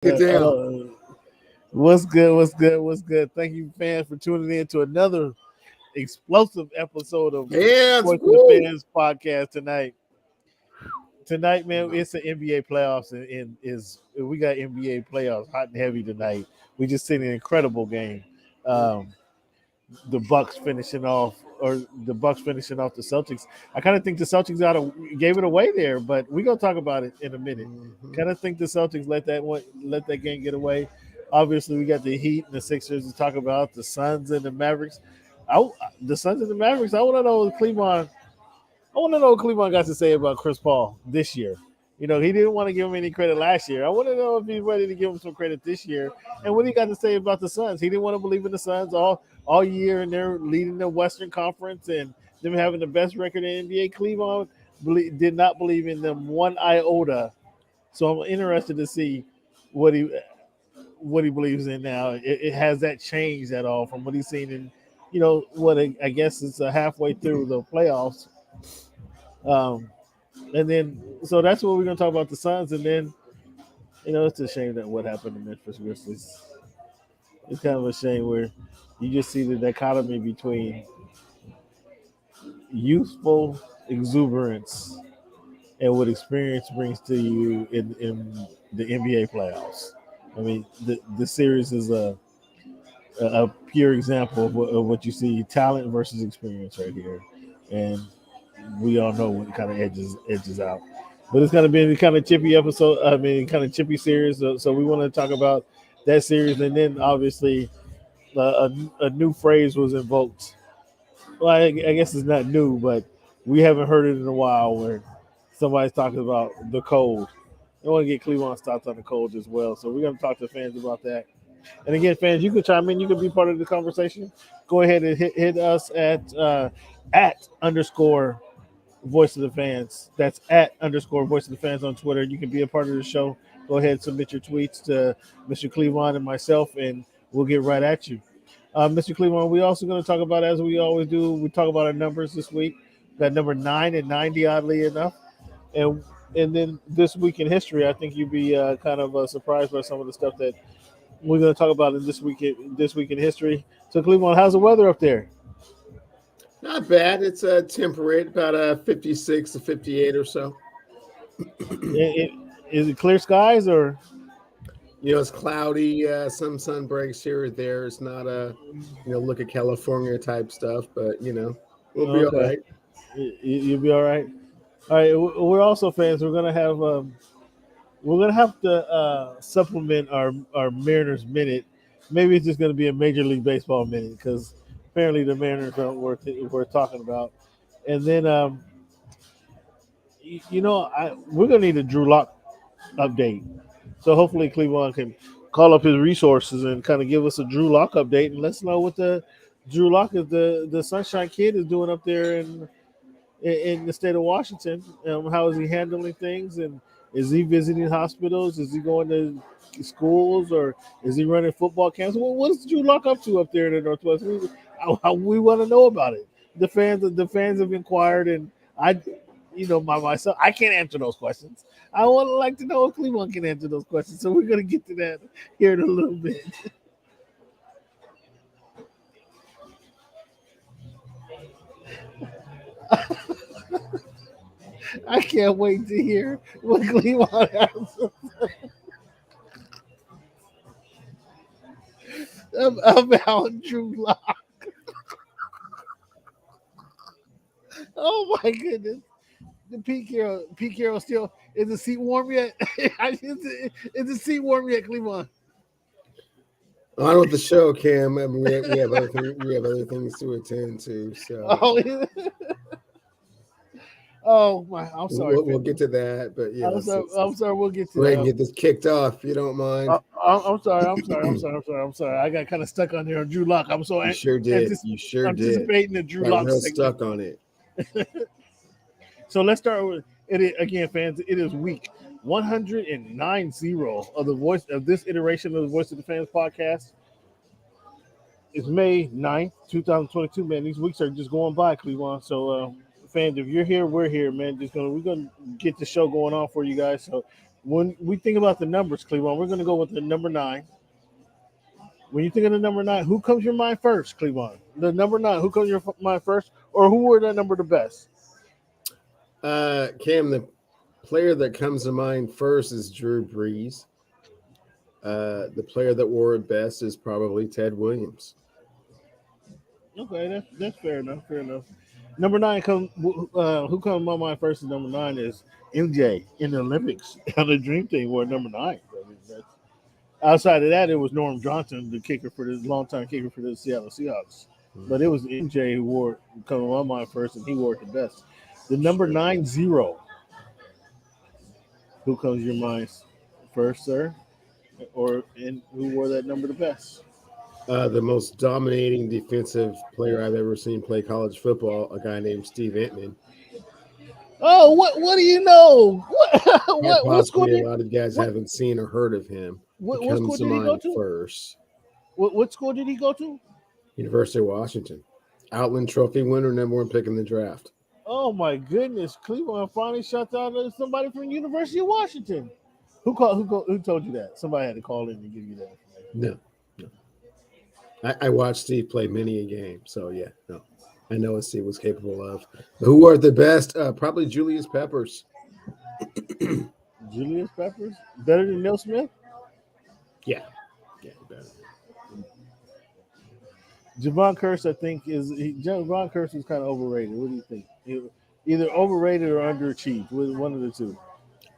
Get down. What's good? What's good? What's good? Thank you, fans, for tuning in to another explosive episode of Hands. Voice of the Fans podcast tonight. Tonight, man, it's the NBA playoffs, and we got NBA playoffs hot and heavy tonight. We just seen an incredible game. The Bucks finishing off the Celtics. I kind of think the Celtics gave it away there, but we're gonna talk about it in a minute. Kind of think the Celtics let that game get away. Obviously, we got the Heat and the Sixers to talk about. The Suns and the Mavericks. The Suns and the Mavericks. I want to know what Cleveland got to say about Chris Paul this year. You know, he didn't want to give him any credit last year. I want to know if he's ready to give him some credit this year. And what he got to say about the Suns. He didn't want to believe in the Suns all year, and they're leading the Western Conference and them having the best record in NBA. Cleveland did not believe in them one iota. So I'm interested to see what he believes in now. It has that changed at all from what he's seen in, I guess it's halfway through the playoffs. And then, so that's what we're going to talk about the Suns. And then, it's a shame that what happened to Memphis Grizzlies. It's kind of a shame where you just see the dichotomy between youthful exuberance and what experience brings to you in the NBA playoffs. I mean, the series is a pure example of what you see: talent versus experience right here. And we all know what kind of edges out. But it's going to be a kind of chippy episode. I mean, kind of chippy series. So we want to talk about that series. And then, obviously, a new phrase was invoked. Well, I guess it's not new, but we haven't heard it in a while where somebody's talking about the cold. I want to get Cleveland's thoughts on the cold as well. So we're going to talk to fans about that. And again, fans, you can chime in. You can be part of the conversation. Go ahead and hit us at _ Voice of the Fans. That's @ _ Voice of the Fans on Twitter. You can be a part of the show. Go ahead and submit your tweets to Mr. Cleveland and myself, and we'll get right at you. Mr. Cleveland, we're also going to talk about, as we always do, we talk about our numbers this week. Got number 9 and 90, oddly enough. And then this week in history, I think you'd be kind of surprised by some of the stuff that we're going to talk about in this week in history. So, Cleveland, how's the weather up there? Not bad. It's temperate, about 56 to 58 or so. Is it clear skies or? It's cloudy. Some sun breaks here or there. It's not look at California type stuff, but we'll be all right. You'll be all right. All right. We're also fans. We're gonna have to supplement our Mariners minute. Maybe it's just gonna be a Major League Baseball minute because apparently the Mariners aren't worth talking about. And then we're gonna need a Drew Locke update. So hopefully Cleveland can call up his resources and kind of give us a Drew Locke update and let us know what the Drew Locke is the Sunshine Kid is doing up there in the state of Washington. How is he handling things, and is he visiting hospitals? Is he going to schools, or is he running football camps? Well, what is Drew Locke up to up there in the Northwest? We want to know about it. The fans have inquired, and myself, I can't answer those questions. I would like to know if Cleveland can answer those questions. So we're going to get to that here in a little bit. I can't wait to hear what Cleveland has to say about Drew Locke. Oh my goodness. The Pete Carroll still, is the seat warm yet? Is the seat warm yet, Cleveland? On with the show, Cam. I mean, we have other things to attend to. So. Oh my! I'm sorry. We'll get to that, but yeah. I'm sorry. We'll get to that. Go ahead and get this kicked off, if you don't mind. I'm sorry. I got kind of stuck on there on Drew Locke. I'm so you sure did. You sure did. Anticipating the Drew Locke. Stuck on it. So let's start with it again, fans. It is week 190 of the voice of this iteration of the Voice of the Fans podcast. It's May 9th, 2022. Man, these weeks are just going by, Cleveland. So, fans, if you're here, we're here, man. We're gonna get the show going on for you guys. So when we think about the numbers, Cleveland, we're going to go with the number 9. When you think of the number 9, who comes to your mind first, Cleveland? The number 9, who comes to your mind first, or who wore that number the best? Cam, the player that comes to mind first is Drew Brees. The player that wore it best is probably Ted Williams. Okay, that's fair enough. Fair enough. Number 9 who comes to my mind first is number 9 is MJ in the Olympics on the Dream Team wore number 9. I mean, outside of that, it was Norm Johnson, the kicker for the longtime kicker for the Seattle Seahawks. But it was MJ who wore coming to my mind first, and he wore it the best. The number 90. Who comes to your mind first, sir? Or who wore that number the best? The most dominating defensive player I've ever seen play college football, a guy named Steve Entman. Oh, what do you know? What school a lot of guys haven't seen or heard of him. What school did he go to? First. What school did he go to? University of Washington. Outland Trophy winner, number 1 pick in the draft. Oh my goodness! Cleveland finally shut down somebody from the University of Washington. Who told you that? Somebody had to call in and give you that information. No. I watched Steve play many a game, so yeah, no. I know what Steve was capable of. Who are the best? Probably Julius Peppers. Julius Peppers? Better than Neil Smith? Yeah, better. Javon Curse, I think, Javon Curse is kind of overrated. What do you think? Either overrated or underachieved. One of the two.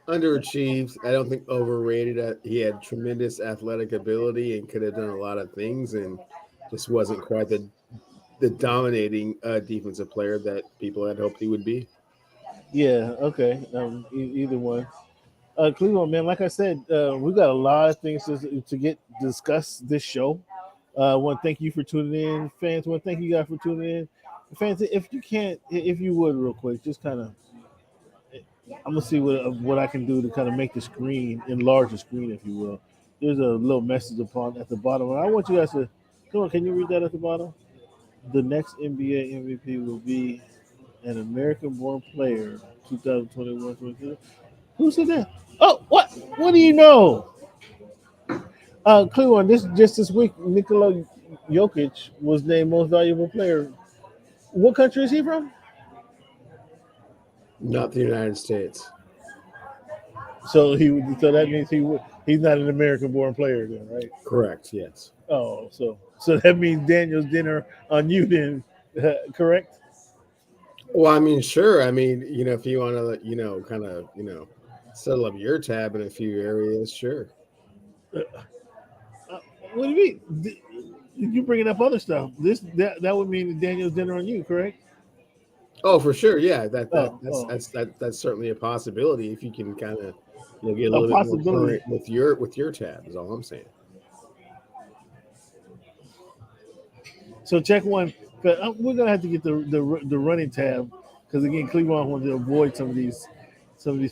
Underachieved. I don't think overrated. He had tremendous athletic ability and could have done a lot of things, and just wasn't quite the dominating defensive player that people had hoped he would be. Yeah. Okay. Either one. Cleveland, man. Like I said, we got a lot of things to discuss this show. I want to thank you for tuning in, fans. I want to thank you guys for tuning in, fans. If you would, real quick, just kind of. I'm gonna see what I can do to kind of make the screen, enlarge the screen, if you will. There's a little message at the bottom, and I want you guys to come on. Can you read that at the bottom? The next NBA MVP will be an American-born player, 2021-22. Who said that? Oh, what? What do you know? Cleveland. This week, Nikola Jokic was named most valuable player. What country is he from? Not the United States. So that means he's not an American-born player, then, right? Correct. Yes. Oh, so that means Daniel's dinner on you, then, correct? Well, I mean, sure. I mean, if you want to, kind of, settle up your tab in a few areas, sure. What do you mean? You bringing up other stuff? That would mean Daniel's dinner on you, correct? Oh, for sure. Yeah, that's certainly a possibility if you can kind of get a little bit more current with your tab. Is all I'm saying. So check one. We're gonna have to get the running tab because again, Cleveland wanted to avoid some of these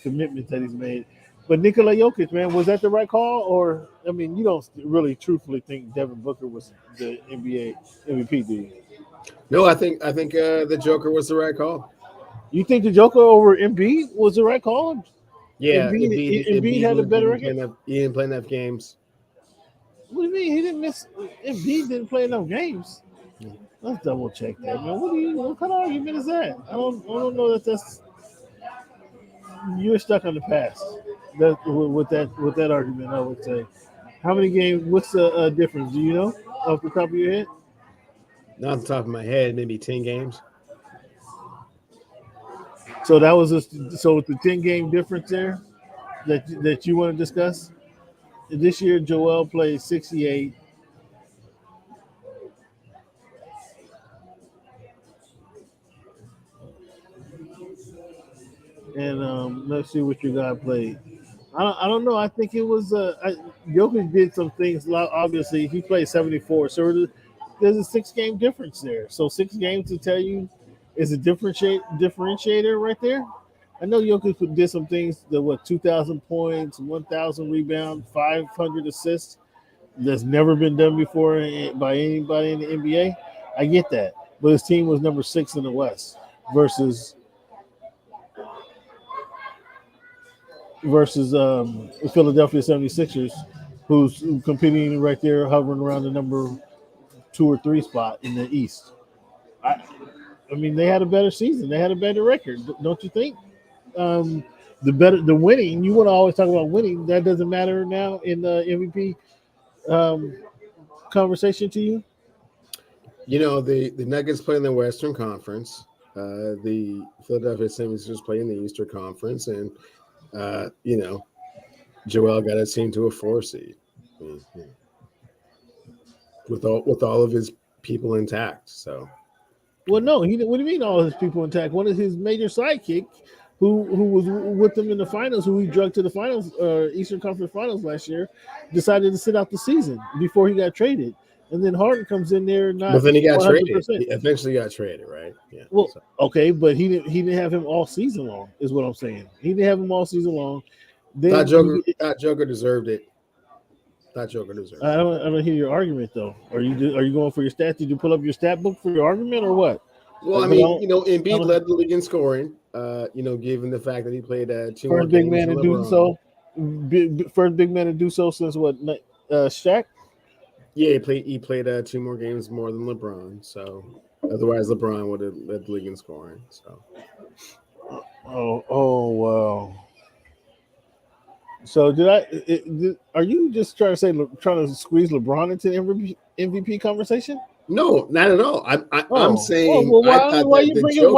commitments that he's made. But Nikola Jokic, man, was that the right call? Or I mean, you don't really truthfully think Devin Booker was the NBA MVP, do you? No, I think the Joker was the right call. You think the Joker over Embiid was the right call? Yeah, Embiid had a better record. He didn't play enough games. What do you mean he didn't miss? Embiid didn't play enough games. Let's double check that, man. What kind of argument is that? I don't know that's. You're stuck on the past. With that argument, I would say. How many games? What's the difference? Do you know off the top of your head? Not off the top of my head, maybe 10 games. So that was with the 10-game difference there that you want to discuss. This year, Joel played 68. And let's see what your guy played. I don't know. I think it was Jokic did some things. Obviously, he played 74. So there's a 6-game difference there. So 6 games to tell you is a differentiator right there. I know Jokic did some things that 2,000 points, 1,000 rebounds, 500 assists. That's never been done before by anybody in the NBA. I get that, but his team was number 6 in the West versus versus the Philadelphia 76ers, who's competing right there, hovering around the number 2 or 3 spot in the East. I, I mean, they had a better season. They had a better record, don't you think? Um, the winning. You want to always talk about winning. That doesn't matter now in the MVP um, conversation to you. The Nuggets play in the Western Conference. The Philadelphia 76ers play in the Eastern Conference, and Joel got us team to a 4 seed. With all of his people intact. So, well, no, he. What do you mean all his people intact? One of his major sidekick, who was with them in the finals, who he drugged to the finals, Eastern Conference Finals last year, decided to sit out the season before he got traded. And then Harden comes in there, not. But then he got 100%. traded. He eventually got traded, right? Yeah. Well, okay, but he didn't have him all season long, is what I'm saying. He didn't have him all season long. Thought Joker deserved it. I don't hear your argument though. Are you going for your stats? Did you pull up your stat book for your argument or what? Well, Embiid led the league in scoring. Given the fact that he played 2 more first big games man to do so. First big man to do so since what? Shaq. Yeah, he played 2 more games more than LeBron. So otherwise, LeBron would have led the league in scoring. So. Oh wow. So are you just trying to squeeze LeBron into the MVP conversation? No, not at all. I'm saying why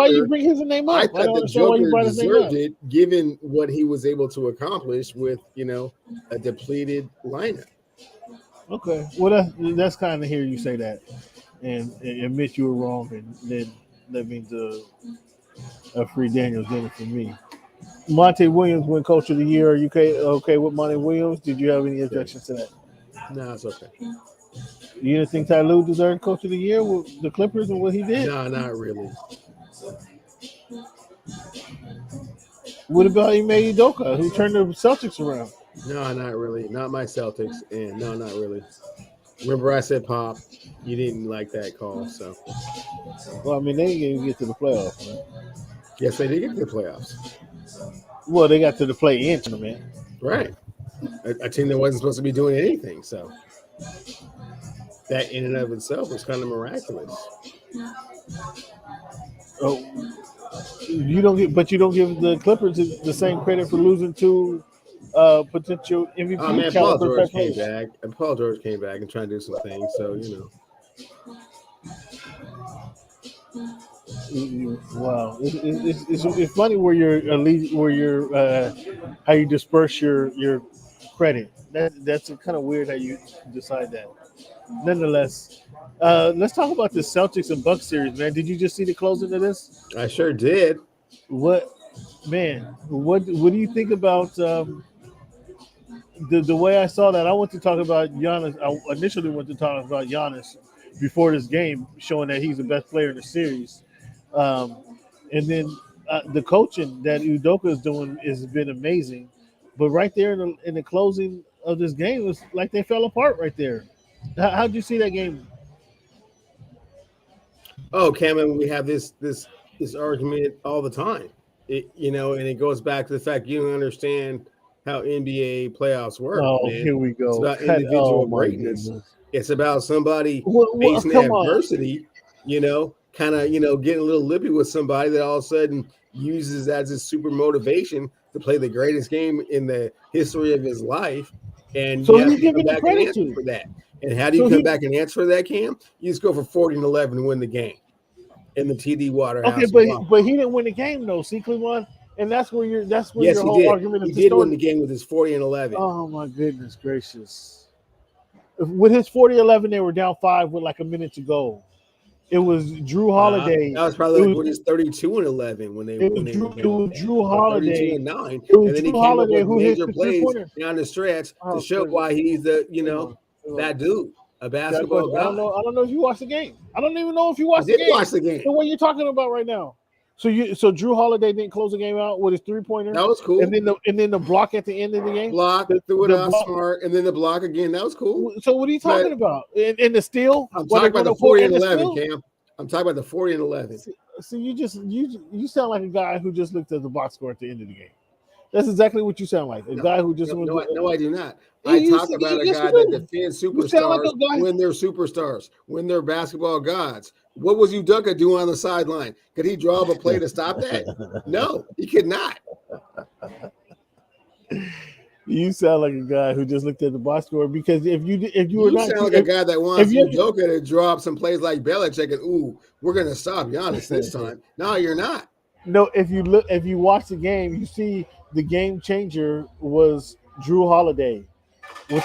you bring his name up? I thought the Joker deserved it, given what he was able to accomplish with a depleted lineup. Okay, well that's kind of hear you say that and admit you were wrong, and then that means a free Daniels dinner for me. Monte Williams win Coach of the Year. Are you okay with Monte Williams? Did you have any objections to that? No, it's okay. You didn't think Ty Lue deserved Coach of the Year with the Clippers and what he did? No, not really. What about Ime Udoka, who turned the Celtics around? No, not really. Not my Celtics. And no, not really. Remember I said Pop. You didn't like that call, so. Well, I mean, they didn't even get to the playoffs, man. Yes, they did get to the playoffs. Well, they got to the play-in tournament. Right. A team that wasn't supposed to be doing anything, so. That in and of itself was kind of miraculous. Oh, you don't give the Clippers the same credit for losing to potential MVP. Oh man, Paul George came back. And Paul George came back and trying to do some things. So Wow, it's funny where how you disperse your credit. That's kind of weird how you decide that. Nonetheless, let's talk about the Celtics and Bucks series, man. Did you just see the closing of this? I sure did. What do you think about the way I saw that? I want to talk about Giannis. I initially want to talk about Giannis before this game, showing that he's the best player in the series. And then the coaching that Udoka is doing has been amazing. But right there in the closing of this game, it was like they fell apart right there. How did you see that game? Oh, Cameron, we have this argument all the time. And it goes back to the fact you don't understand how NBA playoffs work. Oh, man. here we go. It's about individual greatness. It's about somebody facing adversity, kind of, getting a little lippy with somebody that all of a sudden uses as a super motivation to play the greatest game in the history of his life. And so you have you to come back and answer for that. And how do you come back and answer for that, Cam? You just go for 40-11 to win the game in the TD Waterhouse. Okay, but he didn't win the game though. See, Cleveland, and that's where your whole argument is. He did win the game with his 40-11. Oh my goodness gracious! With his 40-11, they were down 5 with like a minute to go. It was Drew Holiday. That was probably with his 32-11 when they won. It was Drew Holiday. 32-9, it was and then Drew he Holiday came up with who major plays down the stretch to show why he's the that dude, a basketball guy. I don't know if you watched the game. I don't even know if you watched the game. Watch the game. So what are you talking about right now? So Drew Holiday didn't close the game out with his 3-pointer. That was cool. And then the block at the end of the game. Threw it out smart, and then the block again. That was cool. So what are you talking about? And the steal? I'm talking about the 40-11, Cam. I'm talking about the 40-11. So you sound like a guy who just looked at the box score at the end of the game. That's exactly what you sound like. A guy who just no, I do not. Yeah, I talk about a yes, guy you that do. defends You sound like superstars a guy. when they're superstars, when they're basketball gods. What was Udoka doing on the sideline? Could he draw up a play to stop that? No, he could not. You sound like a guy who just looked at the box score because if you were You not sound like a guy that wants Udoka to draw up some plays like Belichick and ooh, we're gonna stop Giannis this time. No, you're not. No, if you watch the game, you see the game changer was Drew Holiday with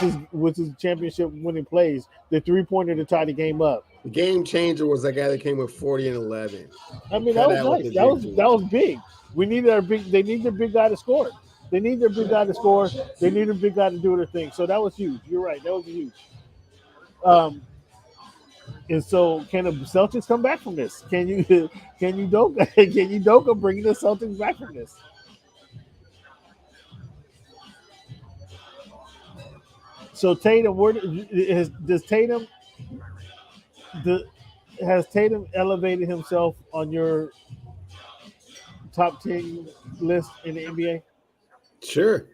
his championship winning plays, the 3-pointer to tie the game up. The game changer was that guy that came with 40 and 11. I mean, that was nice. That was big. We needed our big. They need their big guy to score. They need their big guy to score. They need a big guy to do their thing. So that was huge. You're right. That was huge. And so, can the Celtics come back from this? Can you Udoka bring the Celtics back from this? So Tatum, has Tatum elevated himself on your top 10 list in the NBA? Sure.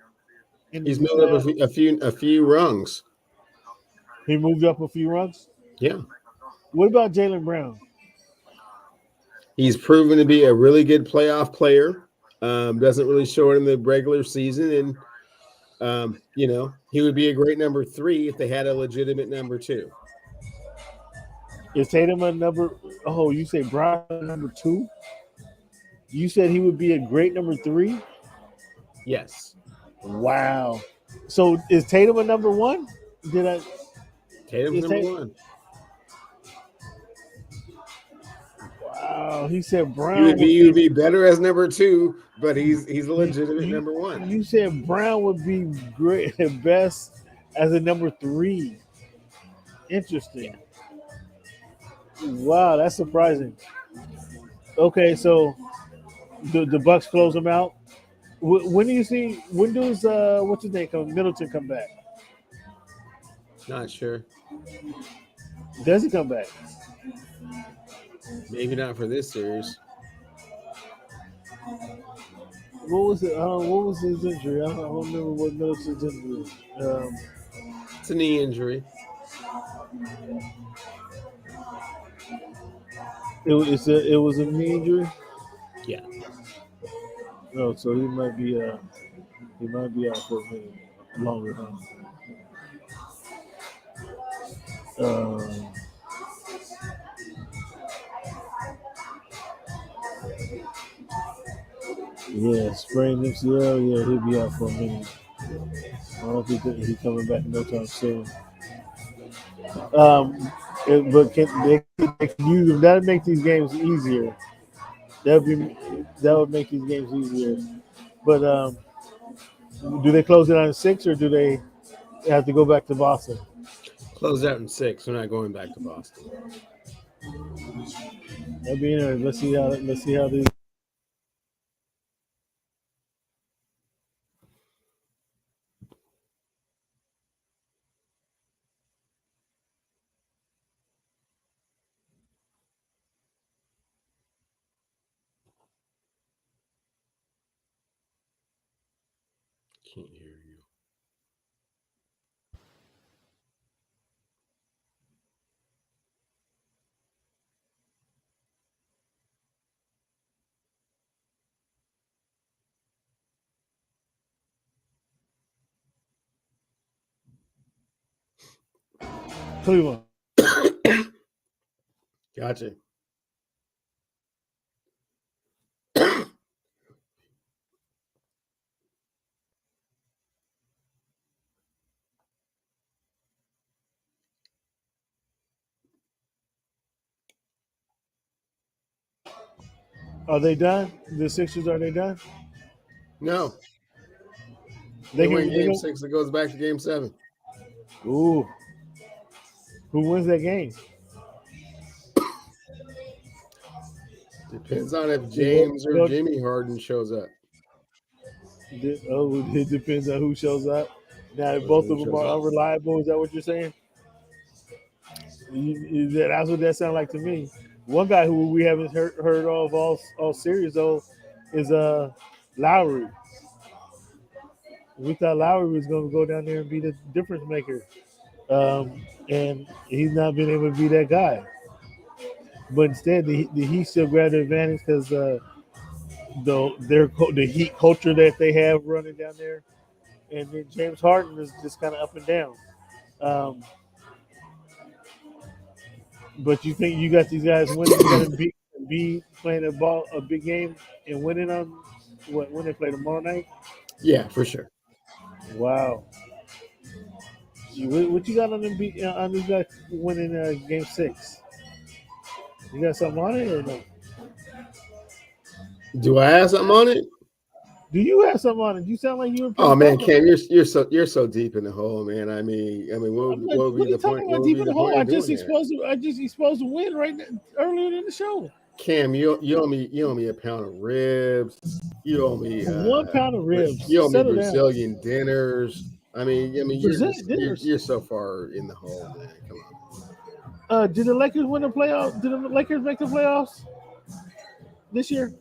He's moved up a few rungs. He moved up a few rungs? Yeah. What about Jaylen Brown? He's proven to be a really good playoff player. Doesn't really show it in the regular season. And, he would be a great number 3 if they had a legitimate number 2. Is Tatum a number? Oh, you say Brown number 2? You said he would be a great number 3? Yes. Wow. So is Tatum a number 1? Tatum's number 1. Wow. He said Brown he would be better as number 2, but he's a legitimate number 1. You said Brown would be great at best as a number 3. Interesting. Wow, that's surprising. Okay, so the Bucks close them out. When does what's his name Middleton come back? Not sure. Does he come back? Maybe not for this series. What was it? What was his injury? I don't remember what Middleton's injury. It's a knee injury. It was a knee injury. Yeah. No, so he might be out for a minute longer. Yeah, sprained MCL. Yeah, he'll be out for a minute. I don't think that he's coming back no time soon. But they can use them. That'd make these games easier. That would make these games easier. But do they close it on 6 or do they have to go back to Boston? Close out in 6. We're not going back to Boston. That'd be interesting. Let's see how these. Can't hear you. Cleveland. Gotcha. Are they done? The Sixers, are they done? No. They win game 6. It goes back to game 7. Ooh. Who wins that game? Depends on if James or Jimmy Harden shows up. It depends on who shows up. Now, if both of them are unreliable, is that what you're saying? That's what that sounds like to me. One guy who we haven't heard of all series though is Lowry. We thought Lowry was going to go down there and be the difference maker, and he's not been able to be that guy. But instead, the Heat still grabbed the advantage because the Heat culture that they have running down there, and then James Harden is just kind of up and down. Um, but you think you got these guys winning? You got to be playing a big game, and winning on when they play tomorrow night. Yeah, for sure. Wow. What you got on them? On these guys winning game 6? You got something on it or no? Do I have something on it? Do you have something on it? You sound like you were. Oh man, Cam, you're so deep in the hole, man. I mean, what would be the point? What would be the point? I just exposed to win right now, earlier in the show. Cam, you owe me a pound of ribs. You owe me 1 pound of ribs. You owe me Brazilian dinners. I mean, you're so far in the hole, man. Come on. Did the Lakers win the playoffs? Did the Lakers make the playoffs this year?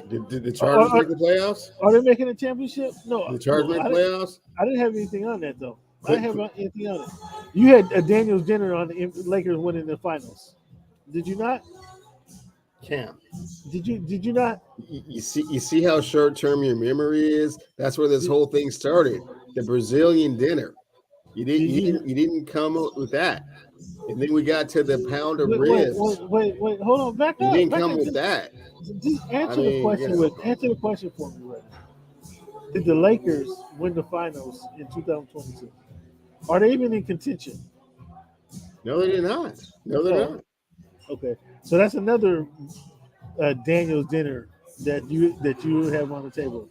Did the Chargers make the playoffs? Are they making a championship? No. The Chargers make the playoffs? I didn't have anything on that though. I didn't have anything on it. You had a Daniel's dinner on the Lakers winning the finals. Did you not? Cam. Did you not? You see how short term your memory is? That's where this whole thing started. The Brazilian dinner. You didn't come up with that. And then we got to the pound of ribs. Wait, hold on, back up. You didn't come with that. Just answer the question for me right now. Did the Lakers win the finals in 2022? Are they even in contention? No, they did not. No, they're not. Okay, so that's another Daniel's dinner that you have on the table.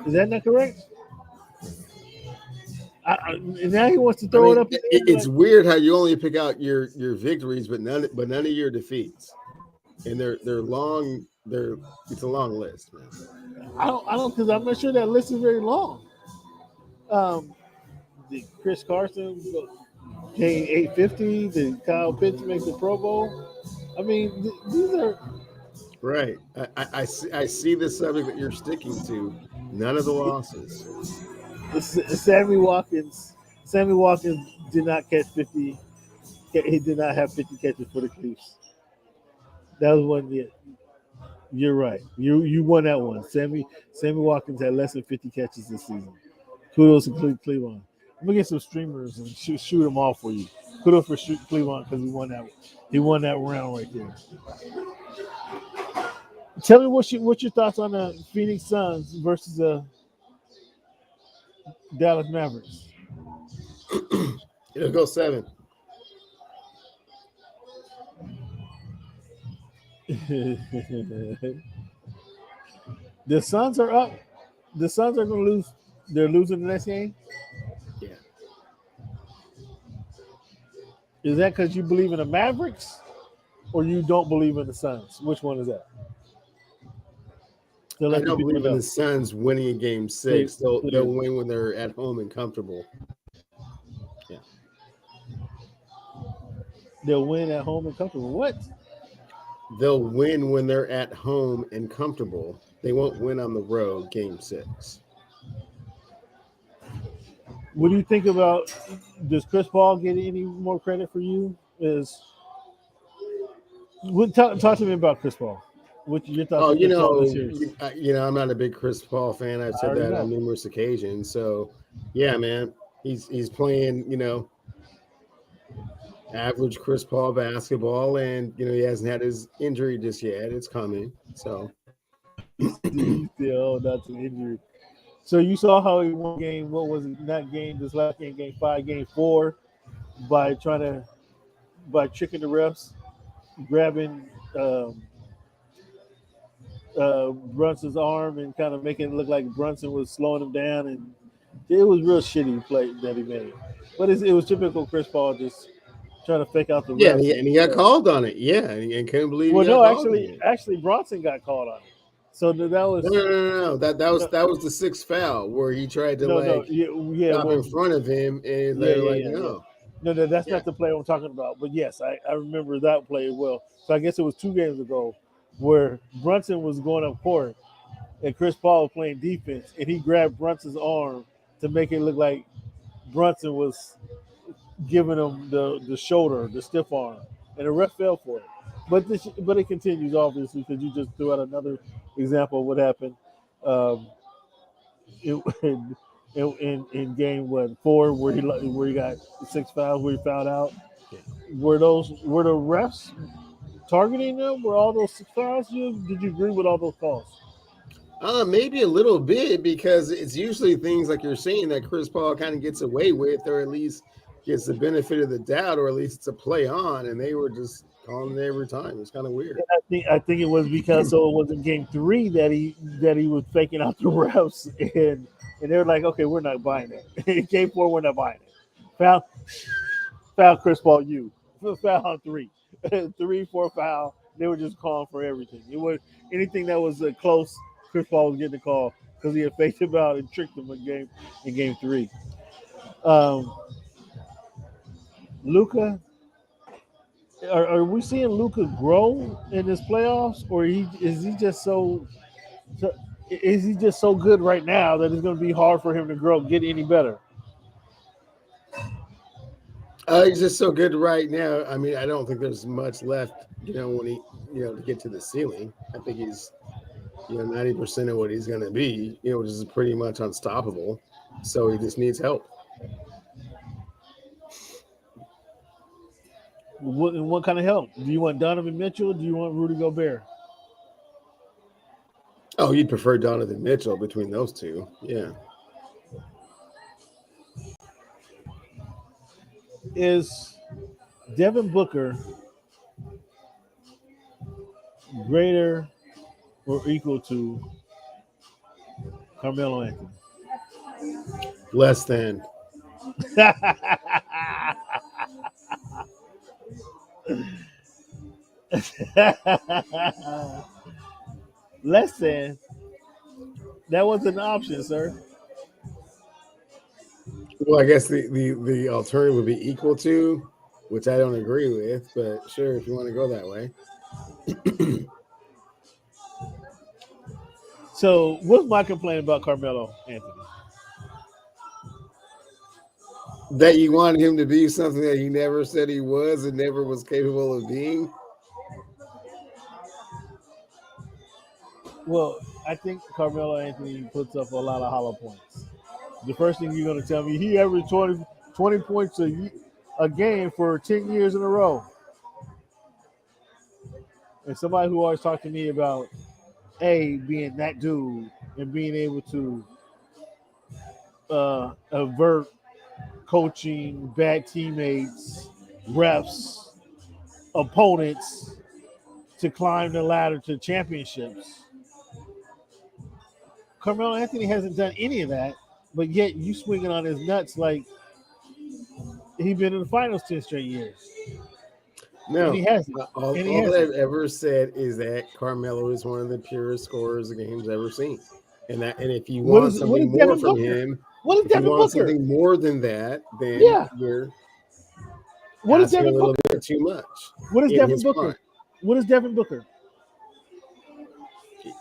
Is that not correct? Now he wants to throw it up. It's weird how you only pick out your victories, but none of your defeats, and they're long. It's a long list, man. I don't because I'm not sure that list is very long. Did Chris Carson gain 850? Did Kyle Pitts make the Pro Bowl? I mean, these are right. I see the subject that you're sticking to. None of the losses. Sammy Watkins did not catch 50. He did not have 50 catches for the Chiefs. That was one yet. You're right. You won that one. Sammy Watkins had less than 50 catches this season. Kudos to Cleveland. I'm gonna get some streamers and shoot them all for you. Kudos for Cleveland because he won that round right there. Tell me what's your thoughts on the Phoenix Suns versus the Dallas Mavericks. It'll go 7. The Suns are up. The Suns are going to lose. They're losing the next game. Yeah. Is that because you believe in the Mavericks, or you don't believe in the Suns? Which one is that? I don't believe in the Suns winning a game 6. They'll win when they're at home and comfortable. Yeah. They'll win at home and comfortable. What? They'll win when they're at home and comfortable. They won't win on the road game 6. What do you think about, does Chris Paul get any more credit for you? Talk to me about Chris Paul. What your thoughts? I'm not a big Chris Paul fan. I've said that on numerous occasions. So, yeah, man, he's playing, average Chris Paul basketball, and he hasn't had his injury just yet. It's coming. So, still that's an injury. So you saw how he won game. What was it? Not game. This last game 5, game 4, by tricking the refs, grabbing. Brunson's arm and kind of making it look like Brunson was slowing him down, and it was real shitty play that he made. But it was typical Chris Paul just trying to fake out the refs. Yeah, and he got called on it. Yeah, and couldn't believe. Well, no, actually, Bronson got called on it. So that was no. That was the 6th foul where he tried to stop in front of him, and they're no. No, that's not the play I'm talking about. But yes, I remember that play as well. So I guess it was 2 games ago where Brunson was going up court, and Chris Paul was playing defense, and he grabbed Brunson's arm to make it look like Brunson was giving him the shoulder, the stiff arm, and the ref fell for it. But it continues obviously because you just threw out another example of what happened in, in game 4 where he got 6 fouls where he fouled out. Were the refs targeting them? Were all those 6 fouls? Did you agree with all those calls? Maybe a little bit because it's usually things like you're saying that Chris Paul kind of gets away with, or at least gets the benefit of the doubt, or at least it's a play on, and they were just calling it every time. It's kind of weird. I think it was because it was in game 3 that he was faking out the refs, and they were like, okay, we're not buying it. In game 4, we're not buying it. Foul Chris Paul, foul on 3, 3, 4 foul. They were just calling for everything. It was anything that was close. Chris Paul was getting the call because he had faked him out and tricked him in game 3. Luka, are we seeing Luka grow in this playoffs, or is he just so good right now that it's going to be hard for him to grow, get any better? He's just so good right now. I mean, I don't think there's much left, when he, to get to the ceiling. I think he's 90% of what he's going to be, which is pretty much unstoppable. So he just needs help. What kind of help? Do you want Donovan Mitchell? Do you want Rudy Gobert? Oh, you'd prefer Donovan Mitchell between those two. Yeah. Is Devin Booker greater or equal to Carmelo Anthony? Less than. Less than. That wasn't an option, sir. Well, I guess the alternative would be equal to, which I don't agree with, but sure, if you want to go that way. So, what's my complaint about Carmelo Anthony? That you wanted him to be something that he never said he was and never was capable of being? Well, I think Carmelo Anthony puts up a lot of hollow points. The first thing you're going to tell me, he averaged 20 points a game for 10 years in a row. And somebody who always talked to me about being that dude and being able to avert coaching, bad teammates, refs, opponents to climb the ladder to championships. Carmelo Anthony hasn't done any of that, but yet you swinging on his nuts like he's been in the finals 10 straight years. No, and he hasn't. All that I've ever said is that Carmelo is one of the purest scorers the game's ever seen, and if you want something more from him, what is Devin Booker? Something more than that, then you're asking a little bit too much. What is Devin Booker? What is Devin Booker?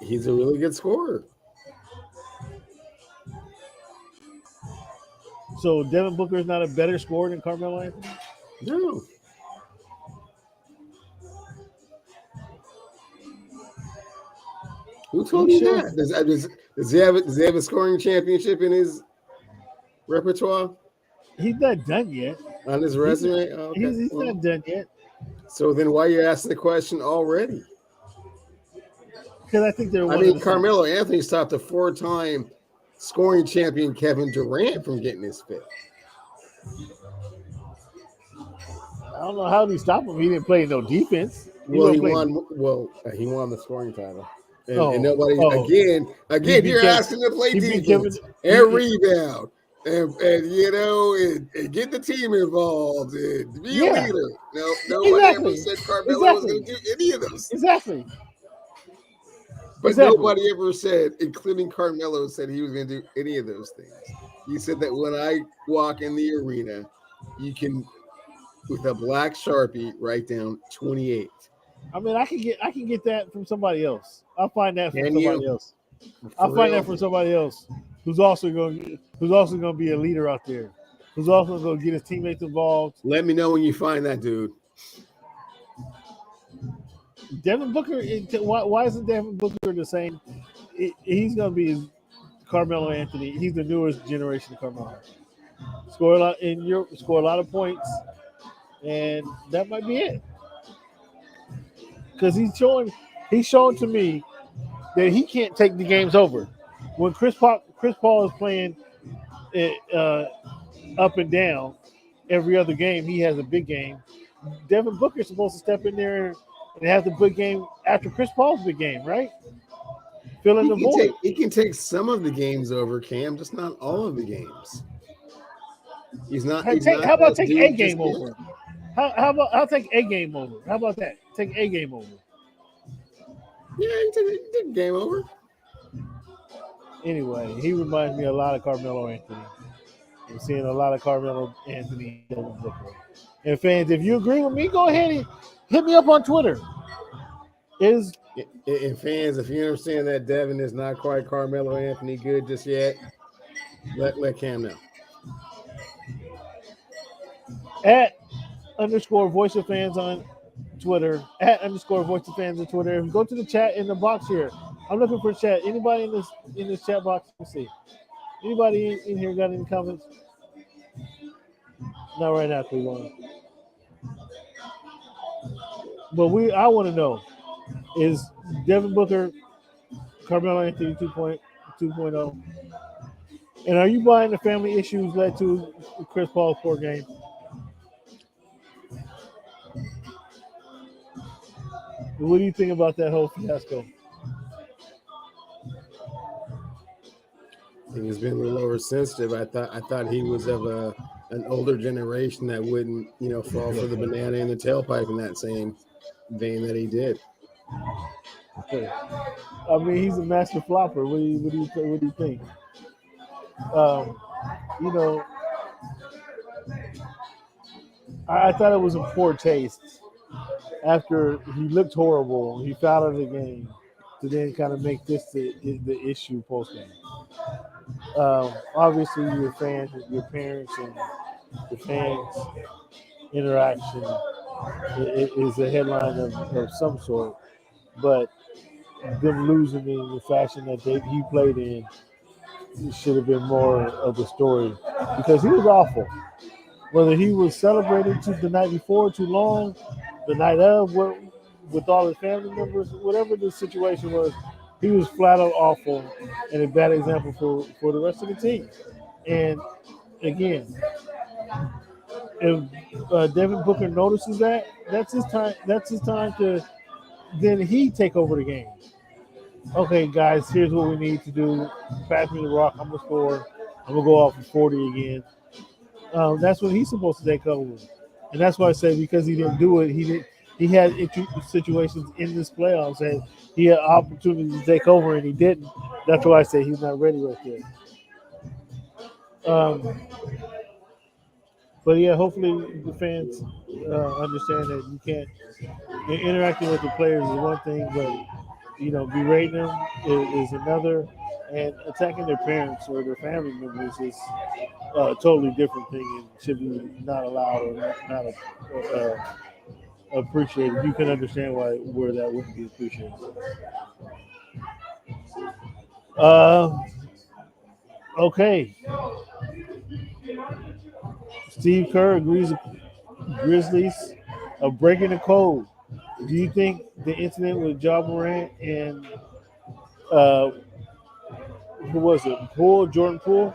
He's a really good scorer. So Devin Booker is not a better scorer than Carmelo Anthony? No. Who told you that? Does he have a scoring championship in his repertoire? He's not done yet. On his resume? He's not done yet. So then why are you asking the question already? Because I think Carmelo Anthony stopped a 4-time scoring champion Kevin Durant from getting his fifth. I don't know how he stopped him. He didn't play no defense. He won the scoring title. And nobody again you're asking to play defense and rebound and get the team involved and be a leader. No, nobody ever said Carmelo was going to do any of those. Exactly. But nobody ever said, including Carmelo, said he was going to do any of those things. He said that when I walk in the arena, you can, with a black Sharpie, write down 28. I mean, I can get that from somebody else. I'll find that from somebody else. I'll find that for somebody else who's also going to be a leader out there, who's also going to get his teammates involved. Let me know when you find that dude. Devin Booker. Why isn't Devin Booker the same? He's going to be Carmelo Anthony. He's the newest generation of Carmelo. Score a lot of points, and that might be it. Because he's showing to me that he can't take the games over. When Chris Paul is playing up and down every other game, he has a big game. Devin Booker is supposed to step in there and have the big game after Chris Paul's big game, right? Filling the void. He can take some of the games over, Cam, just not all of the games. How about take a game over? How about I'll take a game over? How about that? Take a game over. Yeah, he take a game over. Anyway, he reminds me a lot of Carmelo Anthony. I'm seeing a lot of Carmelo Anthony. And fans, if you agree with me, go ahead and hit me up on Twitter. And fans, if you understand that Devin is not quite Carmelo Anthony good just yet, let Cam know. @_voice of fans on Twitter. @_voice of fans on Twitter. Go to the chat in the box here. I'm looking for chat. Anybody in this chat box? Let's see. Anybody in here got any comments? Not right now, Cleveland. But I want to know, is Devin Booker Carmelo Anthony 2.0? And are you buying the family issues led to Chris Paul's poor game? What do you think about that whole fiasco? He's been a little oversensitive. I thought he was of an older generation that wouldn't, fall for the banana in the tailpipe in that same vein that he did. I mean, he's a master flopper. What do you think? I thought it was in poor taste after he looked horrible. He fouled out of the game to then kind of make this the issue post game. Obviously, your fans, your parents, and the fans' interaction is a headline of some sort, but them losing in the fashion that he played in should have been more of the story because he was awful. Whether he was celebrating the night before too long, the night of with all his family members, whatever the situation was, he was flat out awful and a bad example for the rest of the team. And again, if Devin Booker notices that, that's his time. That's his time to then he take over the game. Okay, guys, here's what we need to do. Pass me the rock. I'm gonna score. I'm gonna go off for 40 again. That's what he's supposed to take over, and that's why I say because he didn't do it, he had situations in this playoffs and he had opportunities to take over and he didn't. That's why I say he's not ready right there. But yeah, hopefully the fans understand that you can't interacting with the players is one thing, but berating them is another, and attacking their parents or their family members is a totally different thing and should be not allowed or not appreciated. You can understand where that wouldn't be appreciated. Okay. Steve Kerr agrees with Grizzlies are breaking the code. Do you think the incident with Ja Morant and who was it? Jordan Poole,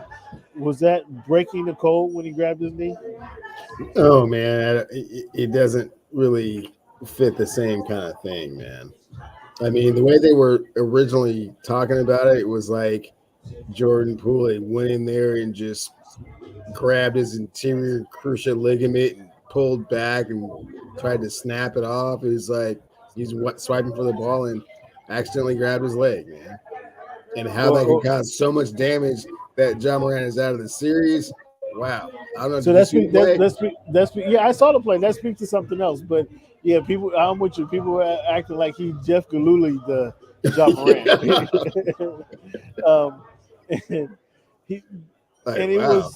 was that breaking the code when he grabbed his knee? Oh man, it doesn't really fit the same kind of thing, man. I mean, the way they were originally talking about it, it was like Jordan Poole went in there and just grabbed his anterior cruciate ligament and pulled back and tried to snap it off. It was like he's swiping for the ball and accidentally grabbed his leg, man. And how that can cause so much damage that Ja Morant is out of the series. Wow. I don't know. So yeah, I saw the play. That speaks to something else. But yeah, I'm with you. People were acting like he Jeff Galooly Ja Morant. And he Like, and wow.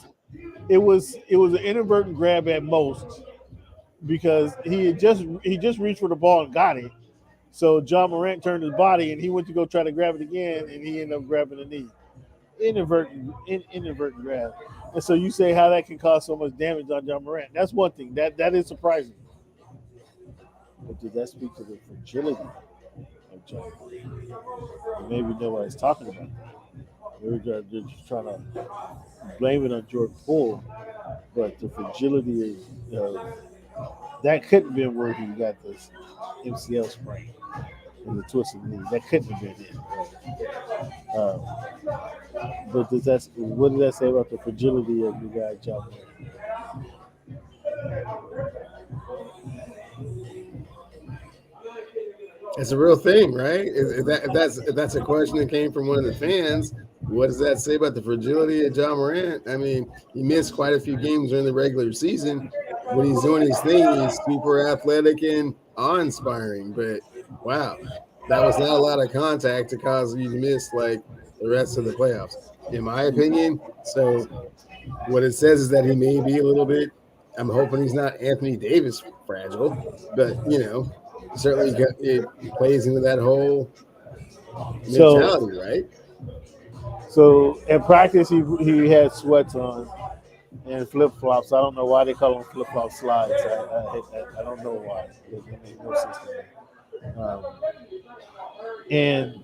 it was an inadvertent grab at most because he just reached for the ball and got it. So John Morant turned his body and he went to go try to grab it again and he ended up grabbing the knee. Inadvertent grab. And so you say how that can cause so much damage on John Morant. That's one thing. That is surprising. But does that speak to the fragility of John Morant? And maybe nobody's talking about it. They're just trying to blame it on Jordan Poole, but the fragility of that couldn't have been where he got this MCL sprain and the twisted knee. That couldn't have been it. But what does that say about the fragility of the guy John Morant? It's a real thing, right? If that's a question that came from one of the fans, what does that say about the fragility of John Morant? I mean, he missed quite a few games during the regular season. When he's doing his thing, he's super athletic and awe-inspiring. But wow, that was not a lot of contact to cause you to miss like the rest of the playoffs, in my opinion. So what it says is that he may be a little bit. I'm hoping he's not Anthony Davis fragile, but certainly it plays into that whole mentality, right? So at practice, he had sweats on and flip flops. I don't know why they call them flip flop slides. I don't know why. It makes no sense to me. And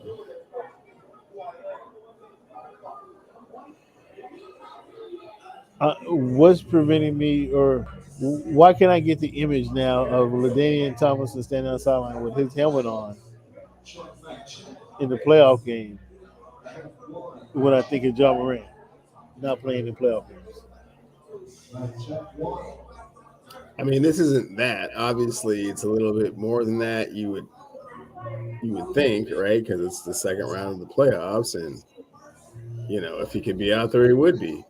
what's preventing me, or why can't I get the image now of LaDainian Tomlinson standing on the sideline with his helmet on in the playoff game when I think of John Morant not playing in playoff games? I mean, this isn't that. Obviously, it's a little bit more than that. You would think, right? Because it's the second round of the playoffs, and if he could be out there, he would be.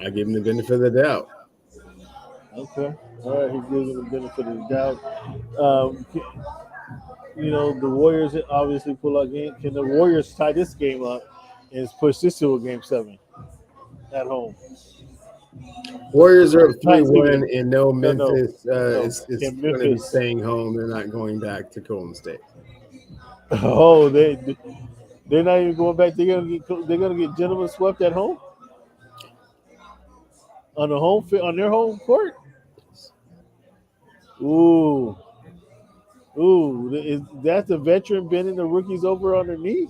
I give him the benefit of the doubt. Okay, all right. He gives him the benefit of the doubt. The Warriors obviously pull out game. Can the Warriors tie this game up and push this to a game 7 at home? Warriors are up 3-1, and Memphis is Can going to be Memphis staying home. They're not going back to Golden State. Oh, they're not even going back. They're gonna get gentlemen swept at home on their home court. Ooh, is that the veteran bending the rookies over on their knee?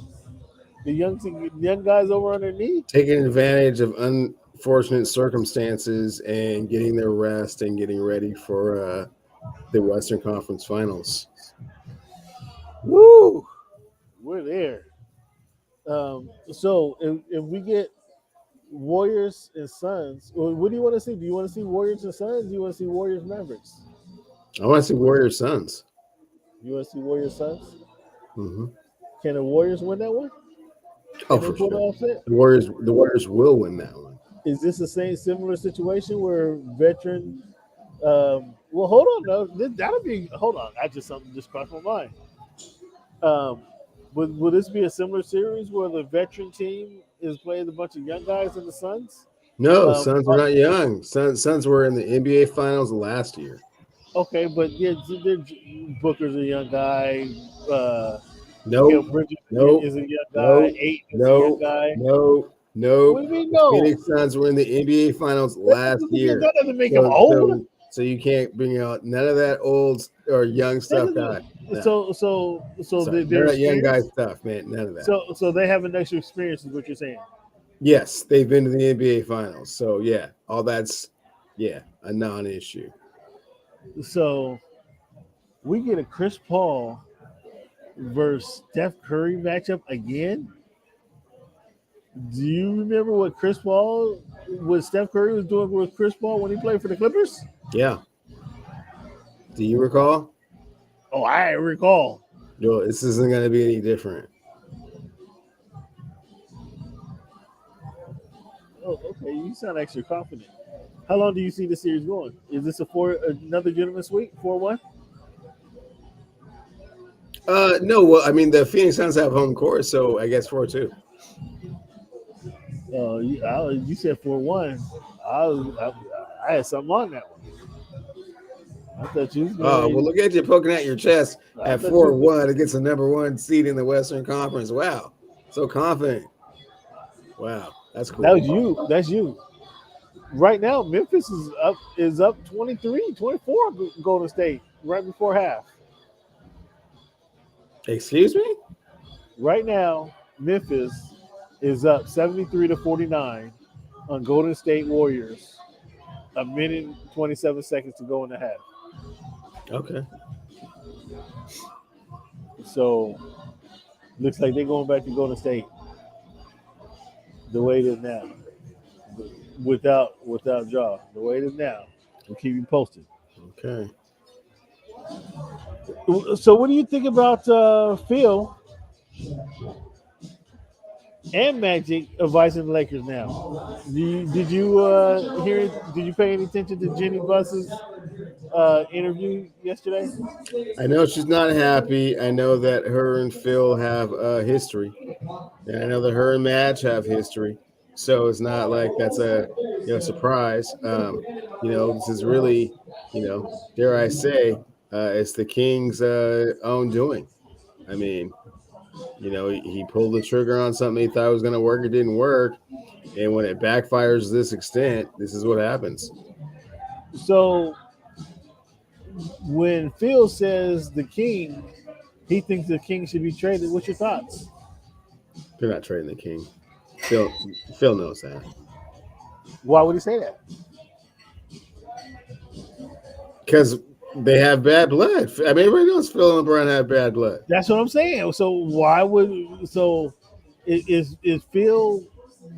The young guys over on their knee, taking advantage of unfortunate circumstances and getting their rest and getting ready for the Western Conference Finals. Woo, we're there. So if we get Warriors and Suns, what do you want to see? Do you want to see Warriors and Suns? Do you want to see Warriors Mavericks? I want to see Warriors Suns. You want to see Warriors Suns? Mm-hmm. Can the Warriors win that one? Oh, for sure. The Warriors will win that one. Is this the same similar situation where veteran? Well, hold on. No, that'll be. Hold on. Something just crossed my mind. Will this be a similar series where the veteran team is playing a bunch of young guys in the Suns? No, Suns are not young. Suns were in the NBA Finals last year. Okay, but yeah, Booker's a young guy. No, is a young guy. Ayton is a young guy. No. What do you mean, no? Phoenix Suns were in the NBA Finals last year. That doesn't make them old. So you can't bring out none of that old or young stuff, guy. No. So they're not young guy stuff, man. None of that. So they have an extra experience, is what you're saying. Yes, they've been to the NBA Finals. So yeah, all that's a non-issue. So we get a Chris Paul versus Steph Curry matchup again. Do you remember what Steph Curry was doing with Chris Paul when he played for the Clippers? Yeah. Do you recall? Oh, I recall. No, this isn't going to be any different. Oh, okay. You sound extra confident. How long do you see the series going? Is this another gentleman's sweep, 4-1? No. Well, I mean, the Phoenix Suns have home court, so I guess 4-2. You said 4-1. I had something on that one. I thought you was Oh, going. well, look at you poking out your chest I at thought 4-1 against the number one seed in the Western Conference. Wow, so confident. Wow, that's cool. That was you. That's you. Right now, Memphis is up 23-24 Golden State right before half. Excuse me? Right now, Memphis is up 73-49 on Golden State Warriors. A minute and 27 seconds to go in the half. Okay. So looks like they're going back to Golden State the way it is now. Without Ja. The way it is now. We'll keep you posted. Okay. So what do you think about Phil and Magic advising the Lakers now? Did you hear? Did you pay any attention to Jenny Buss's interview yesterday? I know she's not happy. I know that her and Phil have history, and I know that her and Madge have history. So it's not like that's a surprise. This is really, dare I say, it's the King's own doing. I mean, he pulled the trigger on something he thought was going to work. It didn't work. And when it backfires to this extent, this is what happens. So when Phil says the King, he thinks the King should be traded. What's your thoughts? They're not trading the King. Phil knows that. Why would he say that? Because they have bad blood. I mean, everybody knows Phil and LeBron have bad blood. That's what I'm saying. So why would is Phil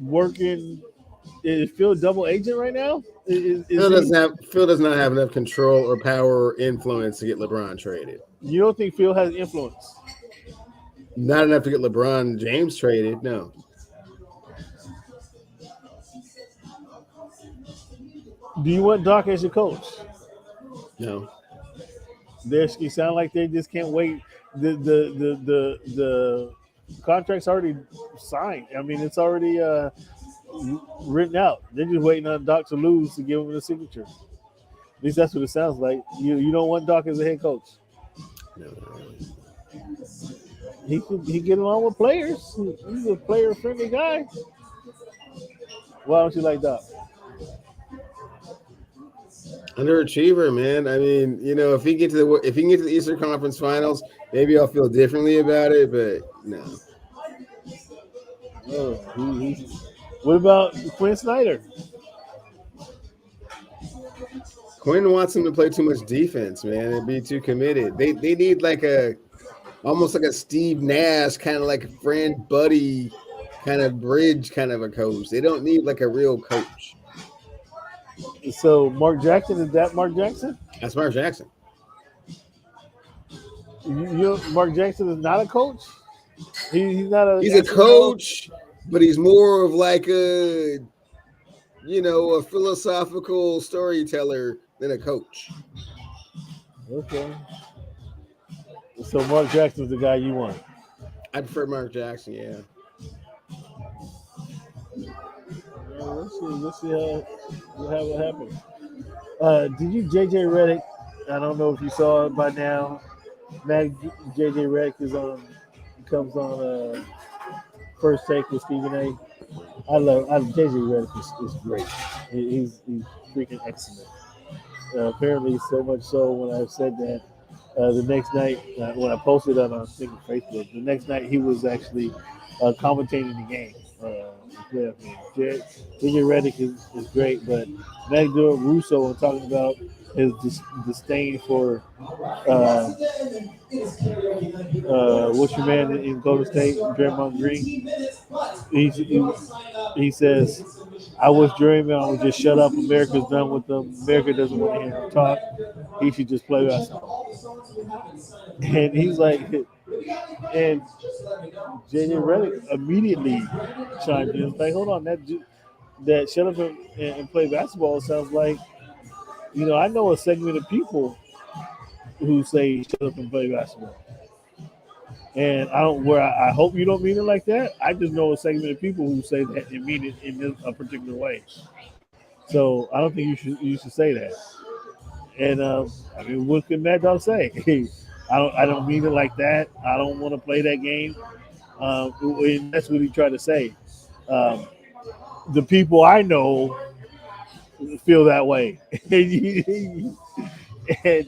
working? Is Phil double agent right now? Phil does not have enough control or power or influence to get LeBron traded. You don't think Phil has influence? Not enough to get LeBron James traded. No. Do you want Doc as your coach? No. They sound like they just can't wait. The contract's already signed. I mean, it's already written out. They're just waiting on Doc to lose to give him the signature. At least that's what it sounds like. You don't want Doc as a head coach. No. He get along with players. He's a player-friendly guy. Why don't you like Doc? Underachiever, man. I mean, if he can get to the Eastern Conference Finals, maybe I'll feel differently about it. But no. Oh, what about Quinn Snyder? Quinn wants him to play too much defense, man, and be too committed. They need almost like a Steve Nash kind of like a friend buddy kind of bridge kind of a coach. They don't need like a real coach. So Mark Jackson, is that Mark Jackson? That's Mark Jackson. Mark Jackson is not a coach? He's not a. He's a coach, but he's more of like a philosophical storyteller than a coach. Okay. So Mark Jackson's the guy you want. I prefer Mark Jackson, yeah. Let's see what happens. Did you JJ Redick? I don't know if you saw it by now. JJ Redick comes on First Take with Stephen A. JJ Redick is great. He's freaking excellent. Apparently, so much so when I said that the next night when I posted on Facebook, the next night he was actually commentating the game. JJ Redick is great, but Magdalene Russo talking about his disdain for what's your man in Golden State, Draymond Green. He says, I wish Draymond would just shut up. America's done with them. America doesn't want to hear him talk. He should just play basketball. And he's like, and JJ Redick immediately chimed in. Like, hold on, that shut up and play basketball sounds like, I know a segment of people who say shut up and play basketball. And I hope you don't mean it like that. I just know a segment of people who say that and mean it in a particular way. So I don't think you should say that. And I mean, what can Mad Dog say? I don't mean it like that. I don't want to play that game. And that's what he tried to say. Um, the people I know feel that way. And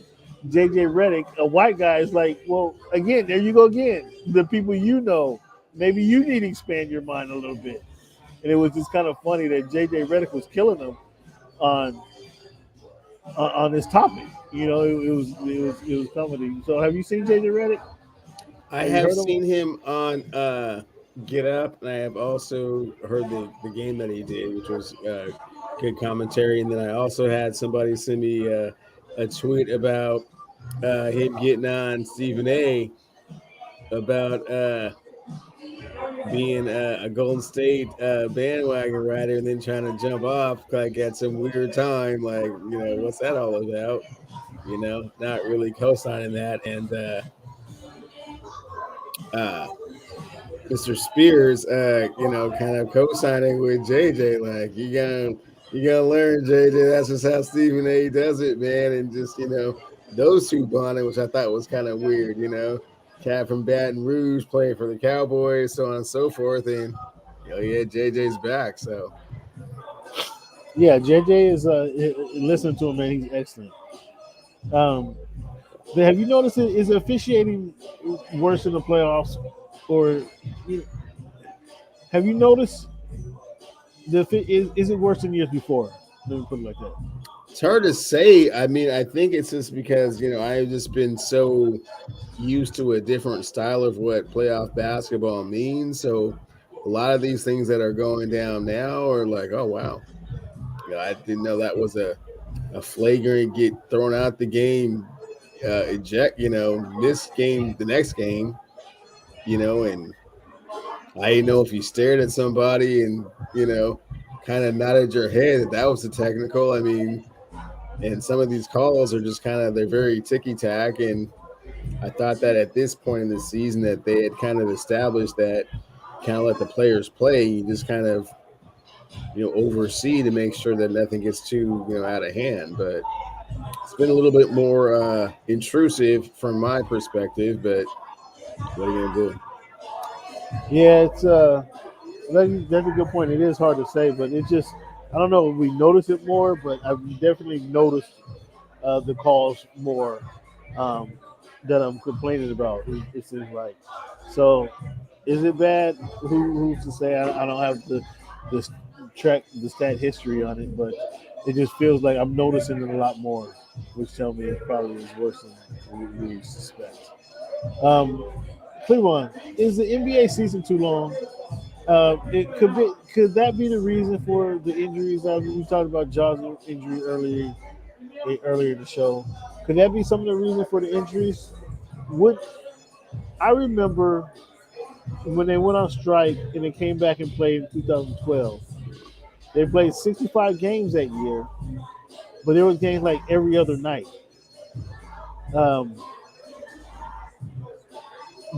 JJ Redick, a white guy, is like, well, again, there you go again. The people you know, maybe you need to expand your mind a little bit. And it was just kind of funny that JJ Redick was killing them on on this topic. It was comedy. So have you seen JJ Redick? I Have you have heard of him? seen him on Get Up, and I have also heard the game that he did, which was good commentary. And then I also had somebody send me a tweet about him getting on Stephen A. about being a Golden State bandwagon rider and then trying to jump off like at some weird time. Like, what's that all about? Not really co-signing that. And uh, Mr. Spears, kind of co-signing with JJ. Like, you gotta learn, JJ. That's just how Stephen A. does it, man. And just those two bonding, which I thought was kind of weird. Cat from Baton Rouge playing for the Cowboys, so on and so forth. And yeah, JJ's back. So Yeah, JJ is. Listen to him, man. He's excellent. Um, but have you noticed is officiating worse in the playoffs, or have you noticed is it worse than years before? Let me put it like that. it's hard to say. I mean, I think it's just because I've just been so used to a different style of what playoff basketball means. So a lot of these things that are going down now are like, oh wow, I didn't know that was a flagrant get thrown out the game, eject, miss game the next game, and I didn't know if you stared at somebody and kind of nodded your head that was a technical. I mean, and some of these calls are just they're very ticky tack, and I thought that at this point in the season that they had kind of established that kind of let the players play. You just kind of oversee to make sure that nothing gets too out of hand. But it's been a little bit more intrusive from my perspective. But what are you gonna do? Yeah, that's a good point. It is hard to say, but it just I don't know. We notice it more, but I've definitely noticed the calls more um, that I'm complaining about. It seems like so. Is it bad? Who's to say? I don't have the the stat history on it, but it just feels like I'm noticing it a lot more, which tell me it probably is worse than we suspect. Um, Cleveland, is the NBA season too long? Could that be the reason for the injuries? We talked about Jaws' injury earlier in the show. Could that be some of the reason for the injuries? Would I remember when they went on strike and they came back and played in 2012? They played 65 games that year, but there was games like every other night. Um,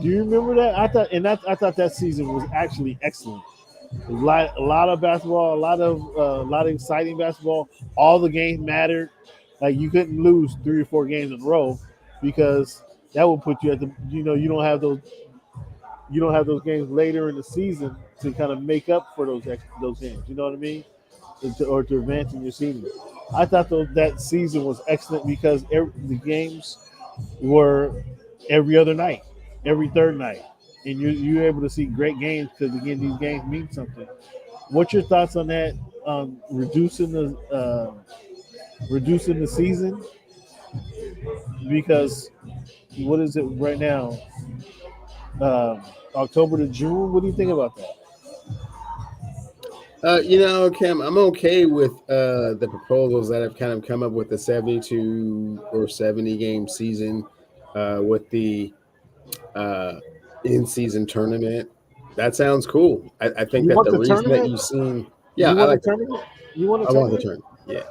do you remember that? I thought that season was actually excellent. A lot of basketball, a lot of exciting basketball. All the games mattered. Like you couldn't lose 3 or 4 games in a row because that would put you at the you don't have those games later in the season to kind of make up for those games. You know what I mean? Or to advance in your season. I thought that season was excellent because the games were every other night, every third night, and you're able to see great games because again these games mean something. What's your thoughts on that? Reducing the season because what is it right now? October to June. What do you think about that? Cam, I'm okay with the proposals that have kind of come up with the 72 or 70 game season with the uh, in season tournament. That sounds cool. I think You that want the the reason that tournament? you've seen, yeah, You I want a like that. tournament? You want a I want the tournament? tournament. Yeah.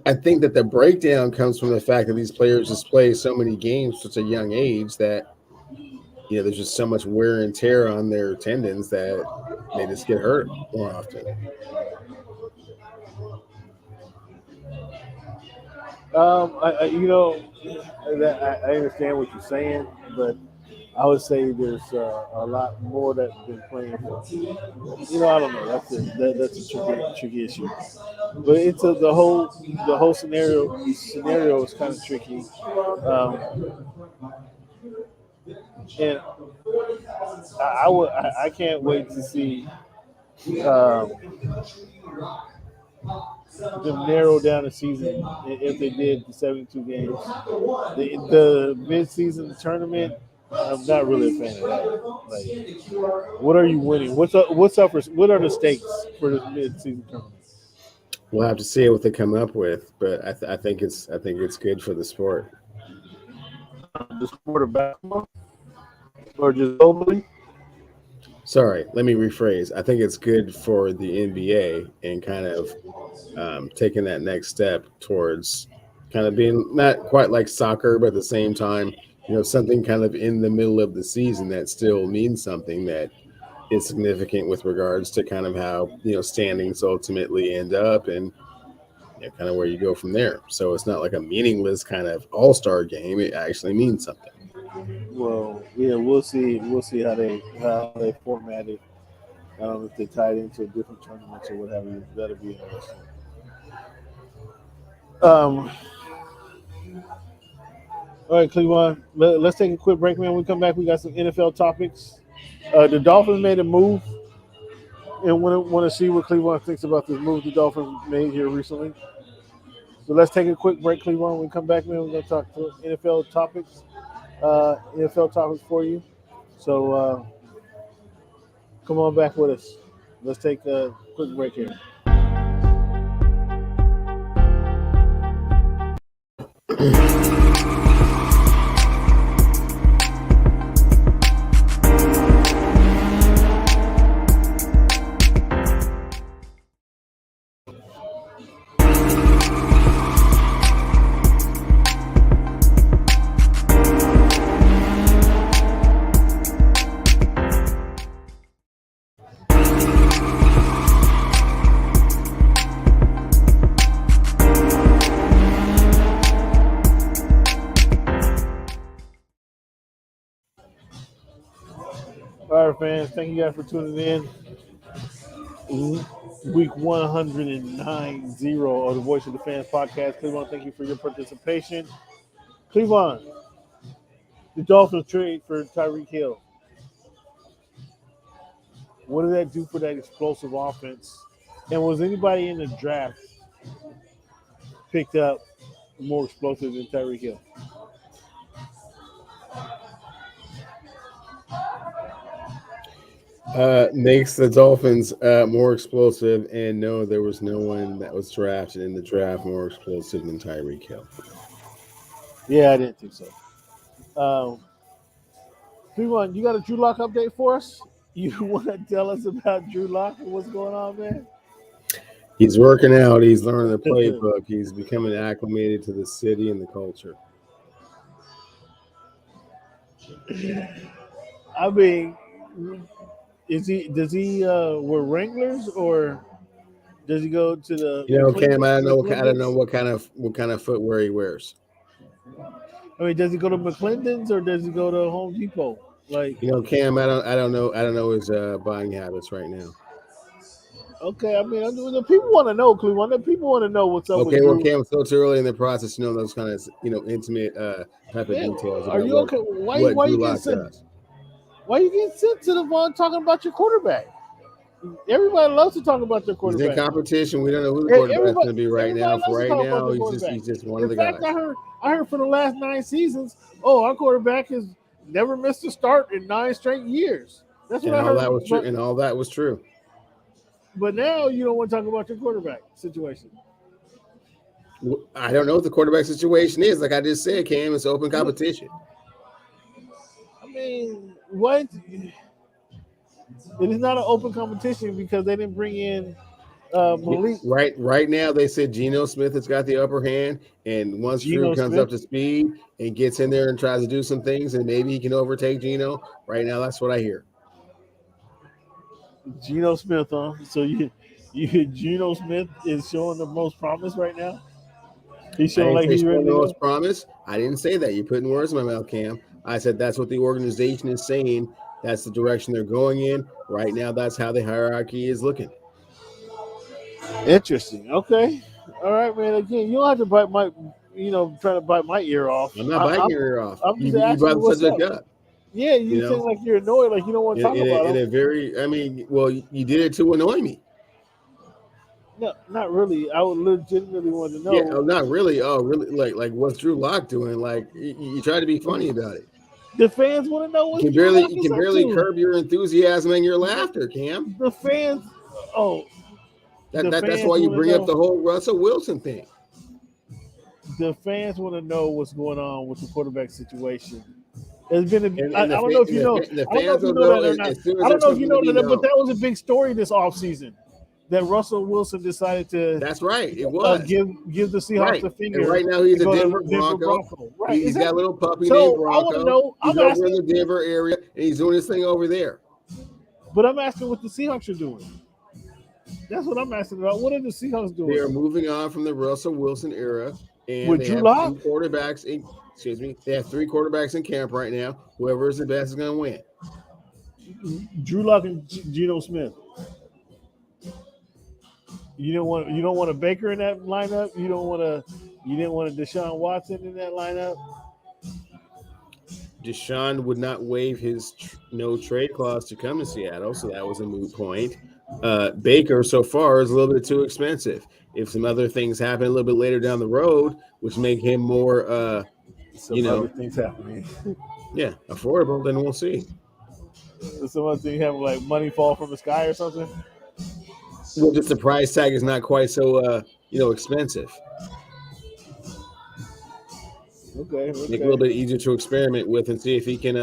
I think that the breakdown comes from the fact that these players just play so many games at such a young age that there's just so much wear and tear on their tendons that they just get hurt more often. I understand what you're saying, but I would say there's a lot more that's been playing for. I don't know. That's a tricky issue. But the whole scenario is kind of tricky, and I can't wait to see um, them narrow down the season if they did the 72 games. The mid-season tournament, I'm not really a fan of that. Like, what are you winning? What are the stakes for this mid-season tournament? We'll have to see what they come up with, but I think it's good for the sport. The sport of basketball, or just globally? Sorry, let me rephrase. I think it's good for the NBA and kind of taking that next step towards kind of being not quite like soccer, but at the same time, something kind of in the middle of the season that still means something that is significant with regards to kind of how standings ultimately end up and kind of where you go from there. So it's not like a meaningless kind of all-star game. It actually means something. Well, yeah, we'll see. We'll see how they format it. If they tie it into different tournaments or what have you. That'll be interesting. All right, Cleveland. Let's take a quick break, man. When we come back, we got some NFL topics. The Dolphins made a move, and want to see what Cleveland thinks about this move the Dolphins made here recently. So let's take a quick break, Cleveland. When we come back, man, we're going to talk to NFL topics. NFL topics for you. So come on back with us. Let's take a quick break here. All right, fans. Thank you guys for tuning in. Week 109 of the Voice of the Fans podcast. Cleveland, thank you for your participation. Cleveland, the Dolphins trade for Tyreek Hill. What did that do for that explosive offense? And was anybody in the draft picked up more explosive than Tyreek Hill? Makes the Dolphins more explosive, and no, there was no one that was drafted in the draft more explosive than Tyreek Hill. Yeah, I didn't think so. Cleveland, you got a Drew Locke update for us? You want to tell us about Drew Locke and what's going on, man? He's working out. He's learning the playbook. He's becoming acclimated to the city and the culture. I mean, does he wear Wranglers or does he go to the Cam, I don't know what kind of footwear he wears. I mean, does he go to McClendon's or does he go to Home Depot? Cam, I don't know his buying habits right now. Okay, I mean, the people want to know, Cleveland. The people want to know what's up. Okay, well, Cam, so too early in the process, those kind of intimate type of details. Are you okay? Why you getting sent? Why you getting sensitive on talking about your quarterback? Everybody loves to talk about their quarterback. He's in competition. We don't know who the quarterback's going to be right now. For right now, he's just one of the guys. I heard for the last 9 seasons, our quarterback has never missed a start in 9 straight years. That's what I heard. All that was true. But now you don't want to talk about your quarterback situation. I don't know what the quarterback situation is. Like I just said, Cam, it's open competition. I mean, what? It is not an open competition because they didn't bring in Malik Right now, they said Geno Smith has got the upper hand, and once Drew Geno comes Smith? up to speed and gets in there and tries to do some things, and maybe he can overtake Geno. Right now, that's what I hear. Geno Smith, huh? So you Geno Smith is showing the most promise right now. He's I showing didn't like say he's ready showing to the go. most promise. I didn't say that. You're putting words in my mouth, Cam. I said that's what the organization is saying. That's the direction they're going in. Right now, that's how the hierarchy is looking. Interesting. Okay. All right, man. Again, you don't have to bite my, try to bite my ear off. I'm not biting your ear off. I'm just You asking brought you the what's subject up. up. Yeah, you seem like you're annoyed, like you don't want to talk about in it. a very, I mean, well, you did it to annoy me. No, not really. I would legitimately want to know. Yeah, not really. Oh, really? Like what's Drew Lock doing? Like you try to be funny about it. The fans want to know what You can barely curb your enthusiasm and your laughter, Cam. The fans, That's why you bring up the whole Russell Wilson thing. The fans want to know what's going on with the quarterback situation. It's been. I don't know if you know. I don't know if you know that or not. I don't know if you know that, but that was a big story this offseason. That Russell Wilson decided to. That's right. It was give the Seahawks the finger. And right now he's a Denver Bronco. Right. He's got a little puppy named Bronco. I want to know. He's over in the Denver area, and he's doing his thing over there. But I'm asking what the Seahawks are doing. That's what I'm asking about. What are the Seahawks doing? They are moving on from the Russell Wilson era, and with Drew Locke? They have 3 quarterbacks in camp right now. Whoever is the best is going to win. Drew Locke and Geno Smith. You don't want a Baker in that lineup. You didn't want a Deshaun Watson in that lineup. Deshaun would not waive his no trade clause to come to Seattle, so that was a moot point. Baker so far is a little bit too expensive. If some other things happen a little bit later down the road, which make him more, other things happening. Yeah, affordable, then we'll see. Some other thing happen, like money fall from the sky or something. Well, just the price tag is not quite so, expensive. Okay. Make it a little bit easier to experiment with and see if he can,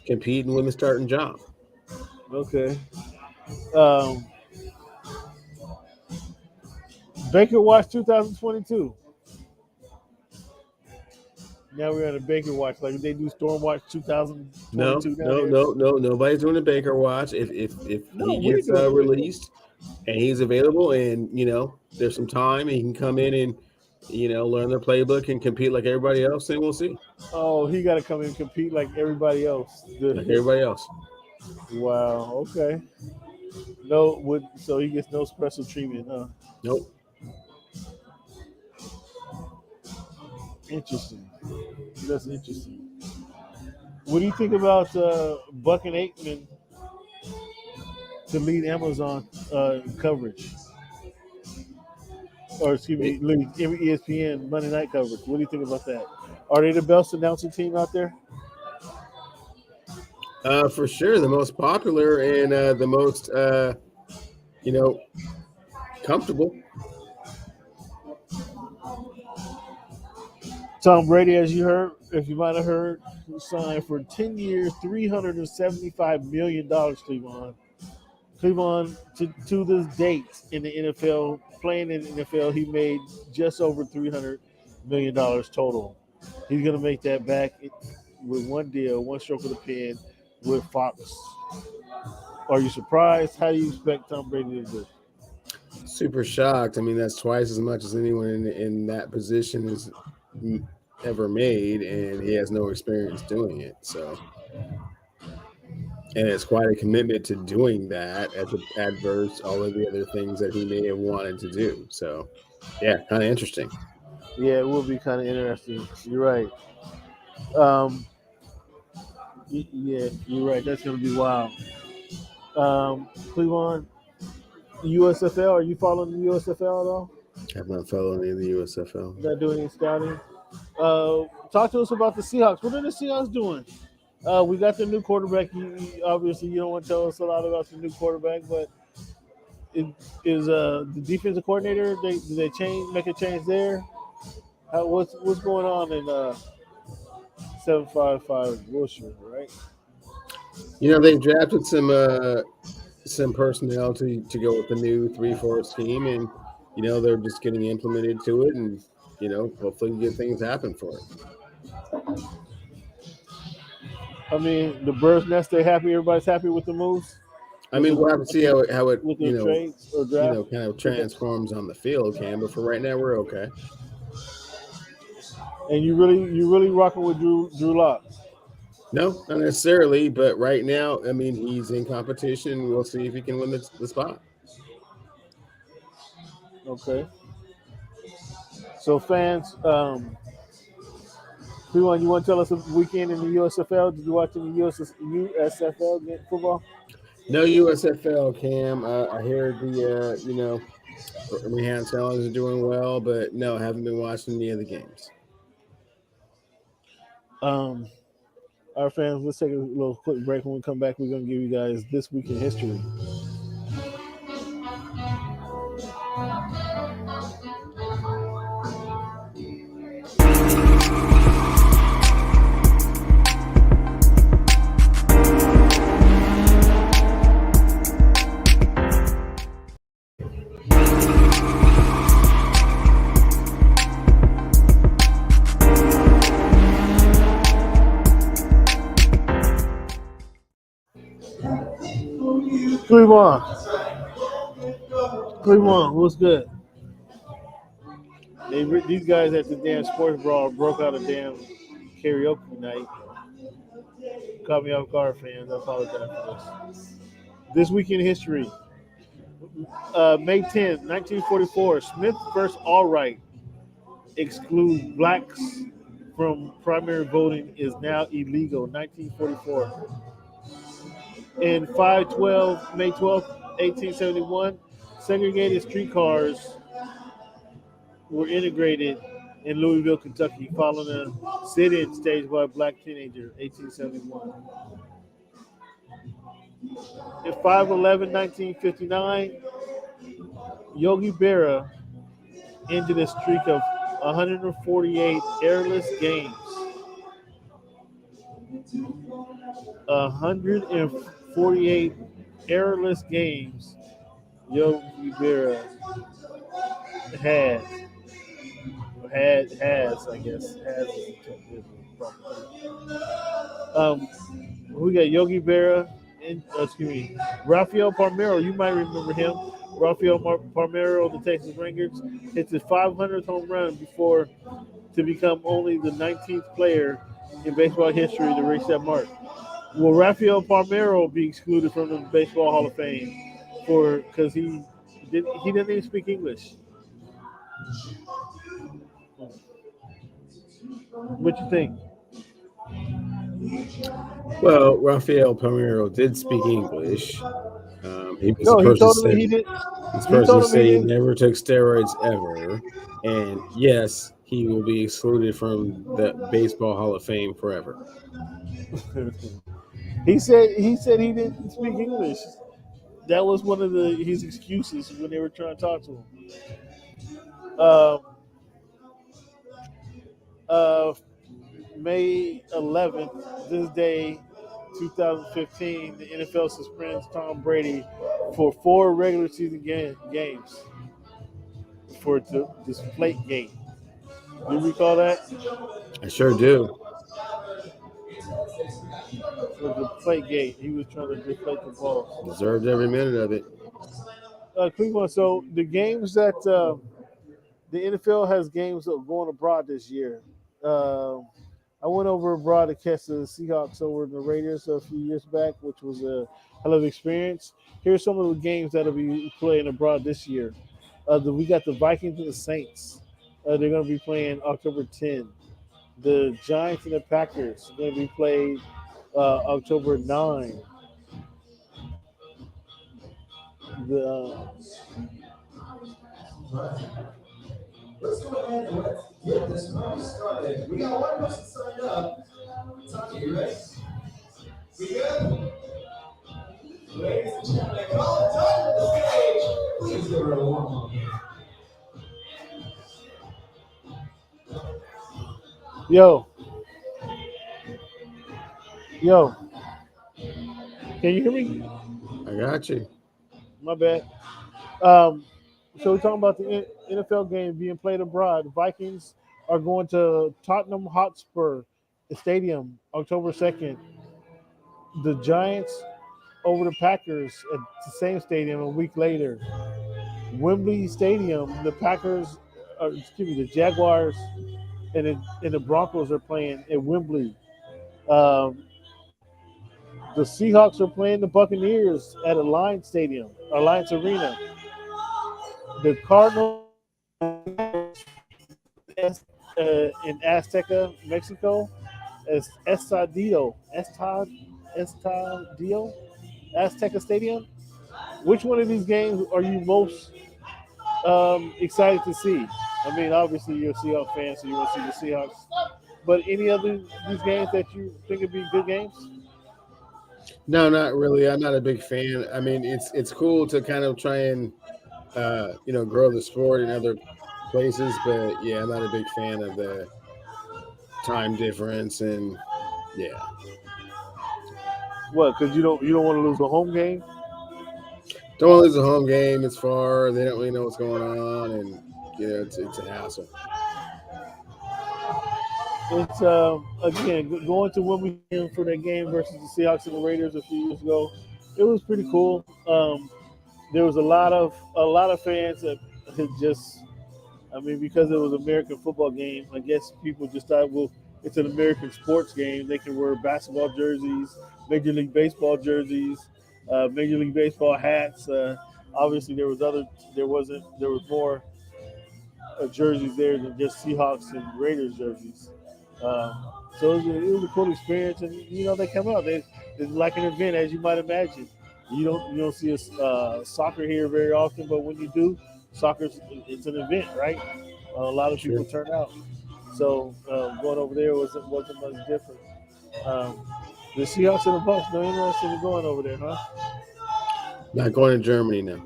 compete and win the starting job. Okay. Baker Watch 2022. Now we're on a Baker Watch, like they do Storm Watch 2022. No. Nobody's doing a Baker Watch. If he gets released and he's available, and there's some time, and he can come in and learn their playbook and compete like everybody else, then we'll see. Oh, he got to come in and compete like everybody else. Like everybody else. Wow. Okay. So he gets no special treatment, huh? Nope. Interesting. That's interesting. What do you think about Buck and Aikman to lead Amazon coverage? Or excuse me, lead ESPN Monday night coverage. What do you think about that? Are they the best announcing team out there? For sure, the most popular and the most, comfortable. Tom Brady, as you heard, if you might have heard, signed for 10 years, $375 million, Cleveland. Cleveland, to this date in the NFL, playing in the NFL, he made just over $300 million total. He's going to make that back with one deal, one stroke of the pen with Fox. Are you surprised? How do you expect Tom Brady to do? Super shocked. I mean, that's twice as much as anyone in that position has ever made, and he has no experience doing it. So, and it's quite a commitment to doing that as adverse all of the other things that he may have wanted to do. So, yeah, kind of interesting. Yeah, it will be kind of interesting. You're right. Yeah, you're right. That's going to be wild. Cleveland, USFL. Are you following the USFL at all? I'm not following any of the USFL. Not doing any scouting. Talk to us about the Seahawks. What are the Seahawks doing? We got the new quarterback. Obviously, you don't want to tell us a lot about the new quarterback, but is the defensive coordinator? Did they make a change there? What's going on in 755 Wilshire, right? They've drafted some personnel to go with the new 3-4 scheme, and they're just getting implemented to it, and hopefully good things happen for it. I mean, the Birds Nest, they're happy. Everybody's happy with the moves. I mean, we'll have to see how it with the trades or draft. kind of transforms on the field, Cam. But for right now, we're okay. And you really rocking with Drew Locke? No, not necessarily. But right now, I mean, he's in competition. We'll see if he can win the spot. Okay. So fans, you want to tell us a weekend in the USFL? Did you watch any USFL football? No USFL, Cam. I heard the Rehab Challenge are doing well, but no, I haven't been watching any of the games. Our fans, let's take a little quick break. When we come back, we're going to give you guys this week in history. Cleveland, what's good? These guys at the damn sports brawl broke out a damn karaoke night. Caught me off guard, fans. I apologize for this. This week in history, May 10th, 1944, Smith vs. Allwright exclude blacks from primary voting is now illegal. 1944. And 5/12, May 12th, 1871, segregated streetcars were integrated in Louisville, Kentucky, following a sit-in staged by a black teenager, 1871. At 5/11, 1959, Yogi Berra ended a streak of 148 airless games. 148 airless games Yogi Berra has, I guess. We got Yogi Berra, Rafael Palmeiro. You might remember him. Rafael Palmeiro of the Texas Rangers hits his 500th home run to become only the 19th player in baseball history to reach that mark. Will Rafael Palmeiro be excluded from the Baseball Hall of Fame because he didn't even speak English? What you think? Well, Rafael Palmeiro did speak English. He never took steroids ever, and yes, he will be excluded from the Baseball Hall of Fame forever. He said he didn't speak English. That was one of his excuses when they were trying to talk to him. May 11th, this day, 2015, the NFL suspends Tom Brady for 4 regular season games for the Deflategate. Do you recall that? I sure do. For the Deflategate, he was trying to deflate the ball. Deserved every minute of it. Cleveland. So the games that the NFL has games going abroad this year. I went over abroad to catch the Seahawks over the Raiders a few years back, which was a hell of an experience. Here's some of the games that'll be playing abroad this year. We got the Vikings and the Saints. They're going to be playing October 10. The Giants and the Packers are going to be played October 9. Let's go ahead and let's get this party started. We got one person signed up. Tommy, you ready? We good? Ladies and gentlemen, call it time to the stage. Please give her a warm welcome. Yo. Can you hear me? I got you. My bad. So we're talking about the NFL game being played abroad. The Vikings are going to Tottenham Hotspur Stadium October 2nd. The Giants over the Packers at the same stadium a week later. Wembley Stadium, the Jaguars and the Broncos are playing at Wembley. Um, the Seahawks are playing the Buccaneers at Alliance Arena. The Cardinals in Azteca, Mexico, as Estadio Azteca Stadium. Which one of these games are you most excited to see? I mean, obviously you're a Seahawks fan, so you want to see the Seahawks. But any other these games that you think would be good games? No, not really. I'm not a big fan. I mean, it's cool to kind of try and grow the sport in other places, but yeah, I'm not a big fan of the time difference and yeah. What? Because you don't want to lose the home game. Don't want to lose a home game. It's far. They don't really know what's going on, and it's a hassle. It's again going to Wimbledon for that game versus the Seahawks and the Raiders a few years ago. It was pretty cool. There was a lot of fans that had just, I mean, because it was an American football game, I guess people just thought, well, it's an American sports game. They can wear basketball jerseys, Major League Baseball jerseys, Major League Baseball hats. Obviously, there was more jerseys there than just Seahawks and Raiders jerseys. So it was a cool experience, and they come out. It's like an event, as you might imagine. You don't see soccer here very often, but when you do, it's an event, right? A lot of people turn out. So going over there wasn't much different. The Seahawks and the Bucks, no interested in going over there, huh? Not going to Germany now.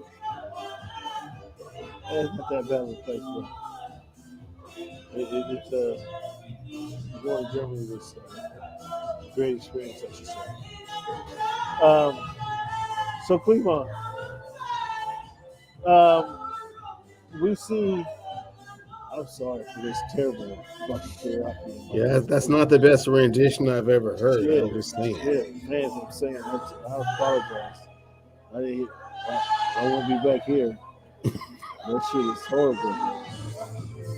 It's not that bad of a place, but it's going to Germany was a great experience, I should say. So Cleveland, we see. I'm sorry for this terrible fucking karaoke. Yeah, that's not the best rendition I've ever heard. Yeah, I'm just saying. yeah, man, I'm saying. I apologize. I won't be back here. That shit is horrible.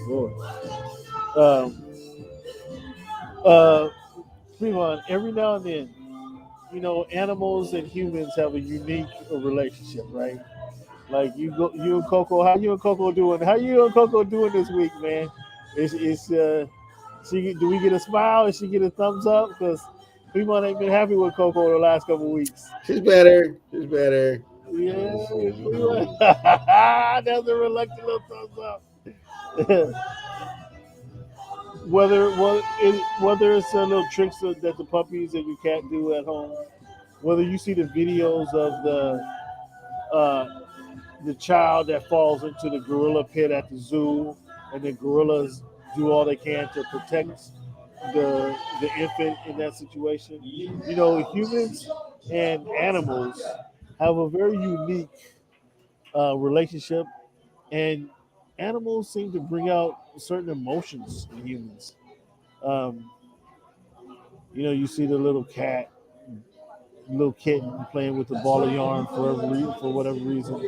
Lord. Cleveland, every now and then, animals and humans have a unique relationship, right? Like you and Coco, how you and Coco doing? How you and Coco doing this week, man? Do we get a smile? Is she get a thumbs up? Because Cleveland ain't been happy with Coco the last couple of weeks. She's better. Yeah, that's a reluctant little thumbs up. whether it's little tricks that the puppies and your cat do at home, whether you see the videos of the child that falls into the gorilla pit at the zoo, and the gorillas do all they can to protect the infant in that situation. Humans and animals have a very unique relationship, and animals seem to bring out certain emotions in humans. Um, you see the little kitten playing with the ball of yarn for whatever reason.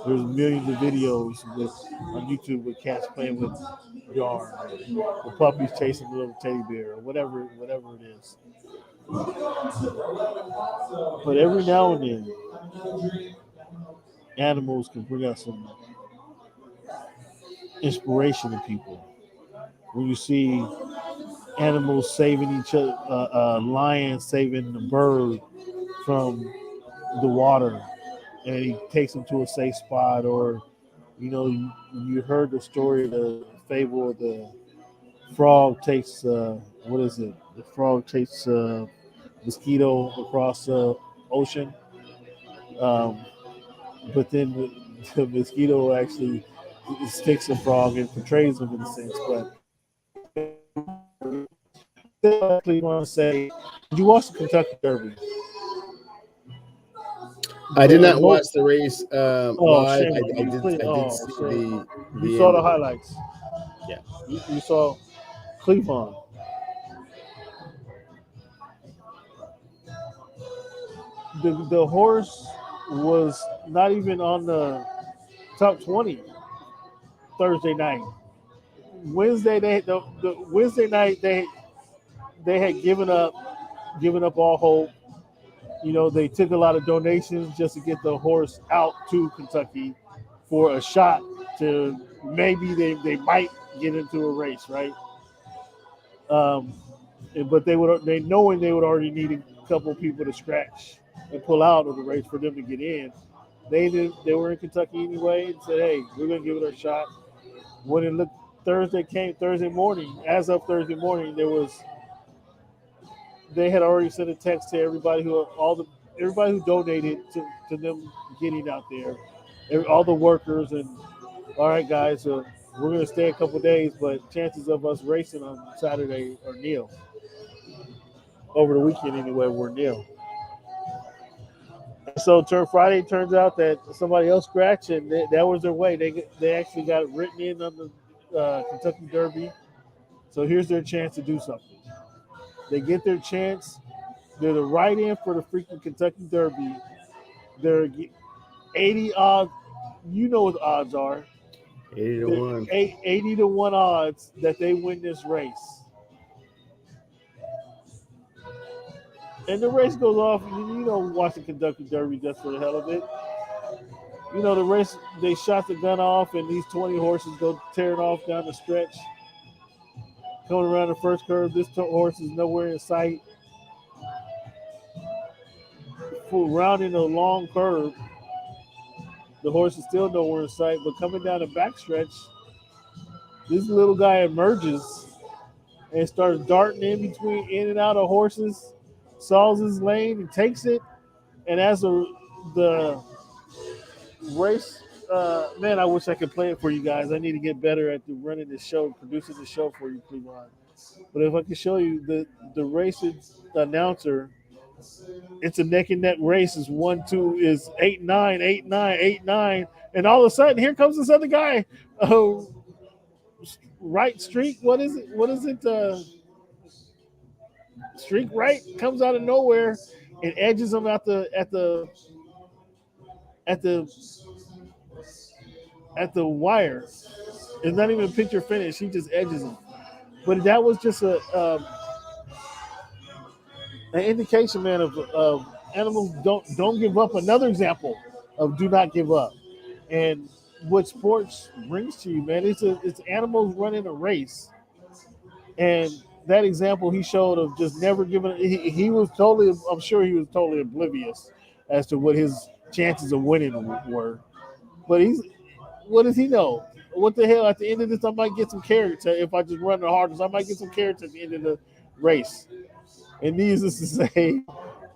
There's millions of videos on YouTube with cats playing with yarn, or the puppies chasing a little teddy bear, or whatever it is. But every now and then, animals can bring out some inspiration in people. When you see animals saving each other, a lion saving a bird from the water, and he takes him to a safe spot, or you heard the story, the fable of the frog takes what is it? The frog takes mosquito across the ocean, but then the mosquito actually sticks a frog and portrays him in the sense. But I want to say, did you watch the Kentucky Derby? I did not watch most. the race Oh, live. shame on I you! did. Please, I did oh, see shame. You the saw end the of it. highlights. Yeah. You saw Cleveland. The horse was not even on the top 20 Thursday night. Wednesday the Wednesday night they had given up all hope. You know, they took a lot of donations just to get the horse out to Kentucky for a shot to maybe they might get into a race, right? Um, but they knowing they would already need a couple people to scratch and pull out of the race for them to get in. They were in Kentucky anyway and said, hey, we're gonna give it a shot. When it looked Thursday morning, as of Thursday morning, they had already sent a text to everybody who donated to them getting out there, all the workers, and all right, guys, we're gonna stay a couple days, but chances of us racing on Saturday are nil. Over the weekend, anyway, we're nil. And so, Friday turns out that somebody else scratched, and that was their way. They actually got written in on the Kentucky Derby. So here's their chance to do something. They get their chance. They're the write-in for the freaking Kentucky Derby. They're 80 odds. You know what the odds are. 80 to 1. 80 to 1 odds that they win this race. And the race goes off. You know, watch the Kentucky Derby just for the hell of it. You know, the race, they shot the gun off, and these 20 horses go tearing off down the stretch. Coming around the first curve, this horse is nowhere in sight. Rounding a long curve, the horse is still nowhere in sight, but coming down the backstretch, this little guy emerges and starts darting in and out of horses, saws his lane and takes it. And as the race, man, I wish I could play it for you guys. I need to get better at running this show, producing the show for you, Cleveland. But if I can show you the race announcer, it's a neck and neck race. Is 1-2 is 8-9, 8-9, 8-9, and all of a sudden here comes this other guy. Right streak. What is it? What is it? Streak right comes out of nowhere and edges him at the wire. It's not even a picture finish. He just edges him. But that was just an indication, man, of animals don't give up. Another example of do not give up, and what sports brings to you, man. It's animals running a race, and that example he showed of just never giving. He was totally. I'm sure he was totally oblivious as to what his chances of winning were. But what does he know? What the hell? At the end of this, I might get some carrots if I just run the hardest. I might get some carrots at the end of the race. And needless to say,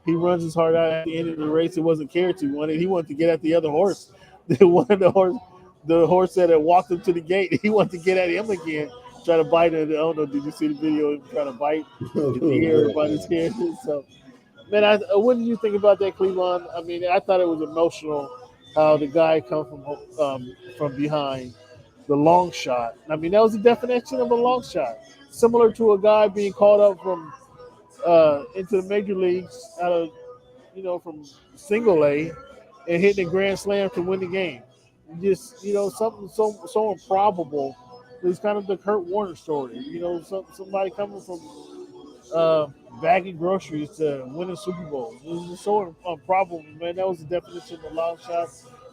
he runs his heart out at the end of the race. It wasn't carrots he wanted. He wanted to get at the other horse. The horse that had walked him to the gate. He wanted to get at him again, try to bite it. I don't know. Did you see the video of him trying to bite at the ear by his hair? So, man, what did you think about that, Cleveland? I mean, I thought it was emotional how the guy come from behind the long shot. I mean, that was the definition of a long shot, similar to a guy being called up from into the major leagues out of from single A and hitting a grand slam to win the game. Just something so improbable. It's kind of the Kurt Warner story. Somebody coming from uh, bagging groceries to winning Super Bowl. It was just so improbable, man. That was the definition of a long shot.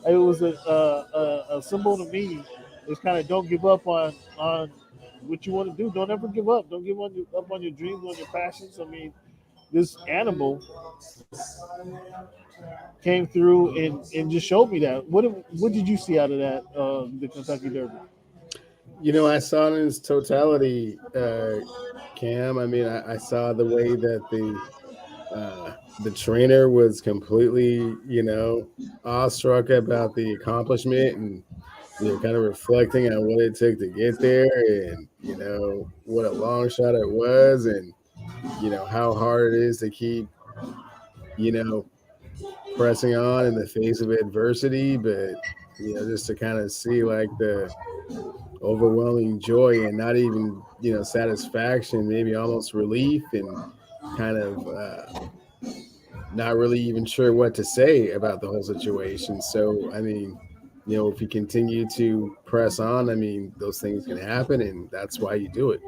It was a symbol to me. It's kind of don't give up on what you want to do. Don't ever give up. Don't give up on your dreams, on your passions. I mean, this animal came through and just showed me that. What did you see out of that the Kentucky Derby? I saw it in its totality, Cam. I mean, I saw the way that the trainer was completely, awestruck about the accomplishment, and kind of reflecting on what it took to get there, and what a long shot it was, and how hard it is to keep, you know, pressing on in the face of adversity, but just to kind of see like the overwhelming joy and not even satisfaction, maybe almost relief, and kind of not really even sure what to say about the whole situation. So I mean, if you continue to press on, I mean, those things can happen, and that's why you do it.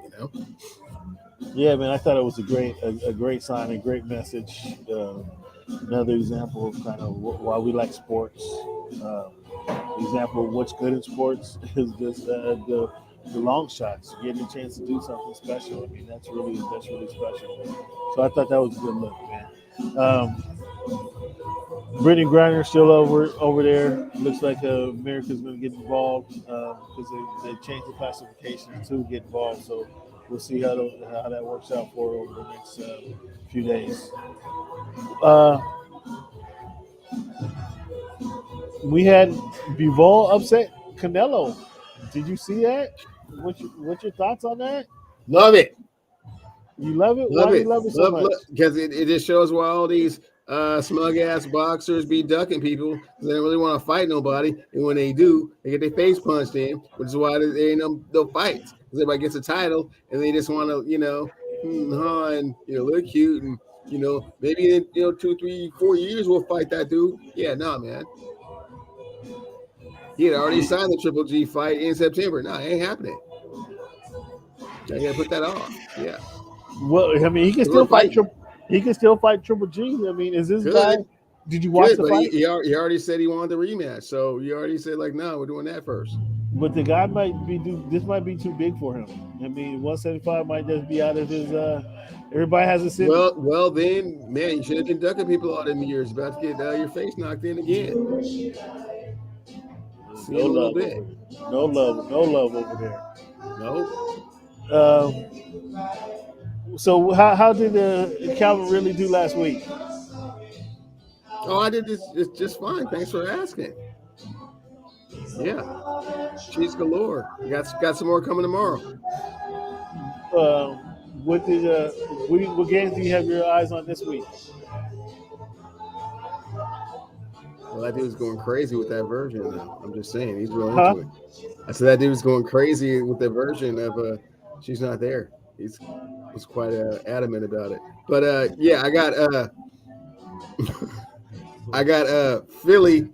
Yeah, man, I thought it was a great sign, a great message. Another example of kind of why we like sports. Example of what's good in sports is just the long shots, getting a chance to do something special. I mean, that's really special. So I thought that was a good look, man. Brittany Griner still over there. Looks like America's going to get involved because they changed the classification to get involved. So we'll see how that works out for her over the next few days. We had Bivol upset Canelo. Did you see that? What's your thoughts on that? Love it. You love it? Love Why do it. you love it so much? Because it just shows why all these smug ass boxers be ducking people because they don't really want to fight nobody, and when they do, they get their face punched in, which is why they ain't no fights because everybody gets a title and they just want to and look cute and maybe in 2, 3, 4 years we'll fight that dude. Yeah, no, man. He had already signed the Triple G fight in September. No, it ain't happening. I gotta put that off. Yeah. Well, I mean, he can still fight. He can still fight Triple G. I mean, is this guy? Did you watch the fight? He already said he wanted the rematch. So he already said like, no, we're doing that first. But the guy this might be too big for him. I mean, 175 might just be out of his. Everybody has a sin. Well, then, man, you should have been ducking people all them years. About to get your face knocked in again. See no a little love bit. No love over there. Nope. So how did Calvin really do last week? Oh, I did this just fine. Thanks for asking. Yeah, cheese galore. Got some more coming tomorrow. What games do you have your eyes on this week? Well, that dude's going crazy with that version. Though. I'm just saying, he's real into it. I said that dude's going crazy with the version of "She's Not There." He was quite adamant about it. But yeah, I got Philly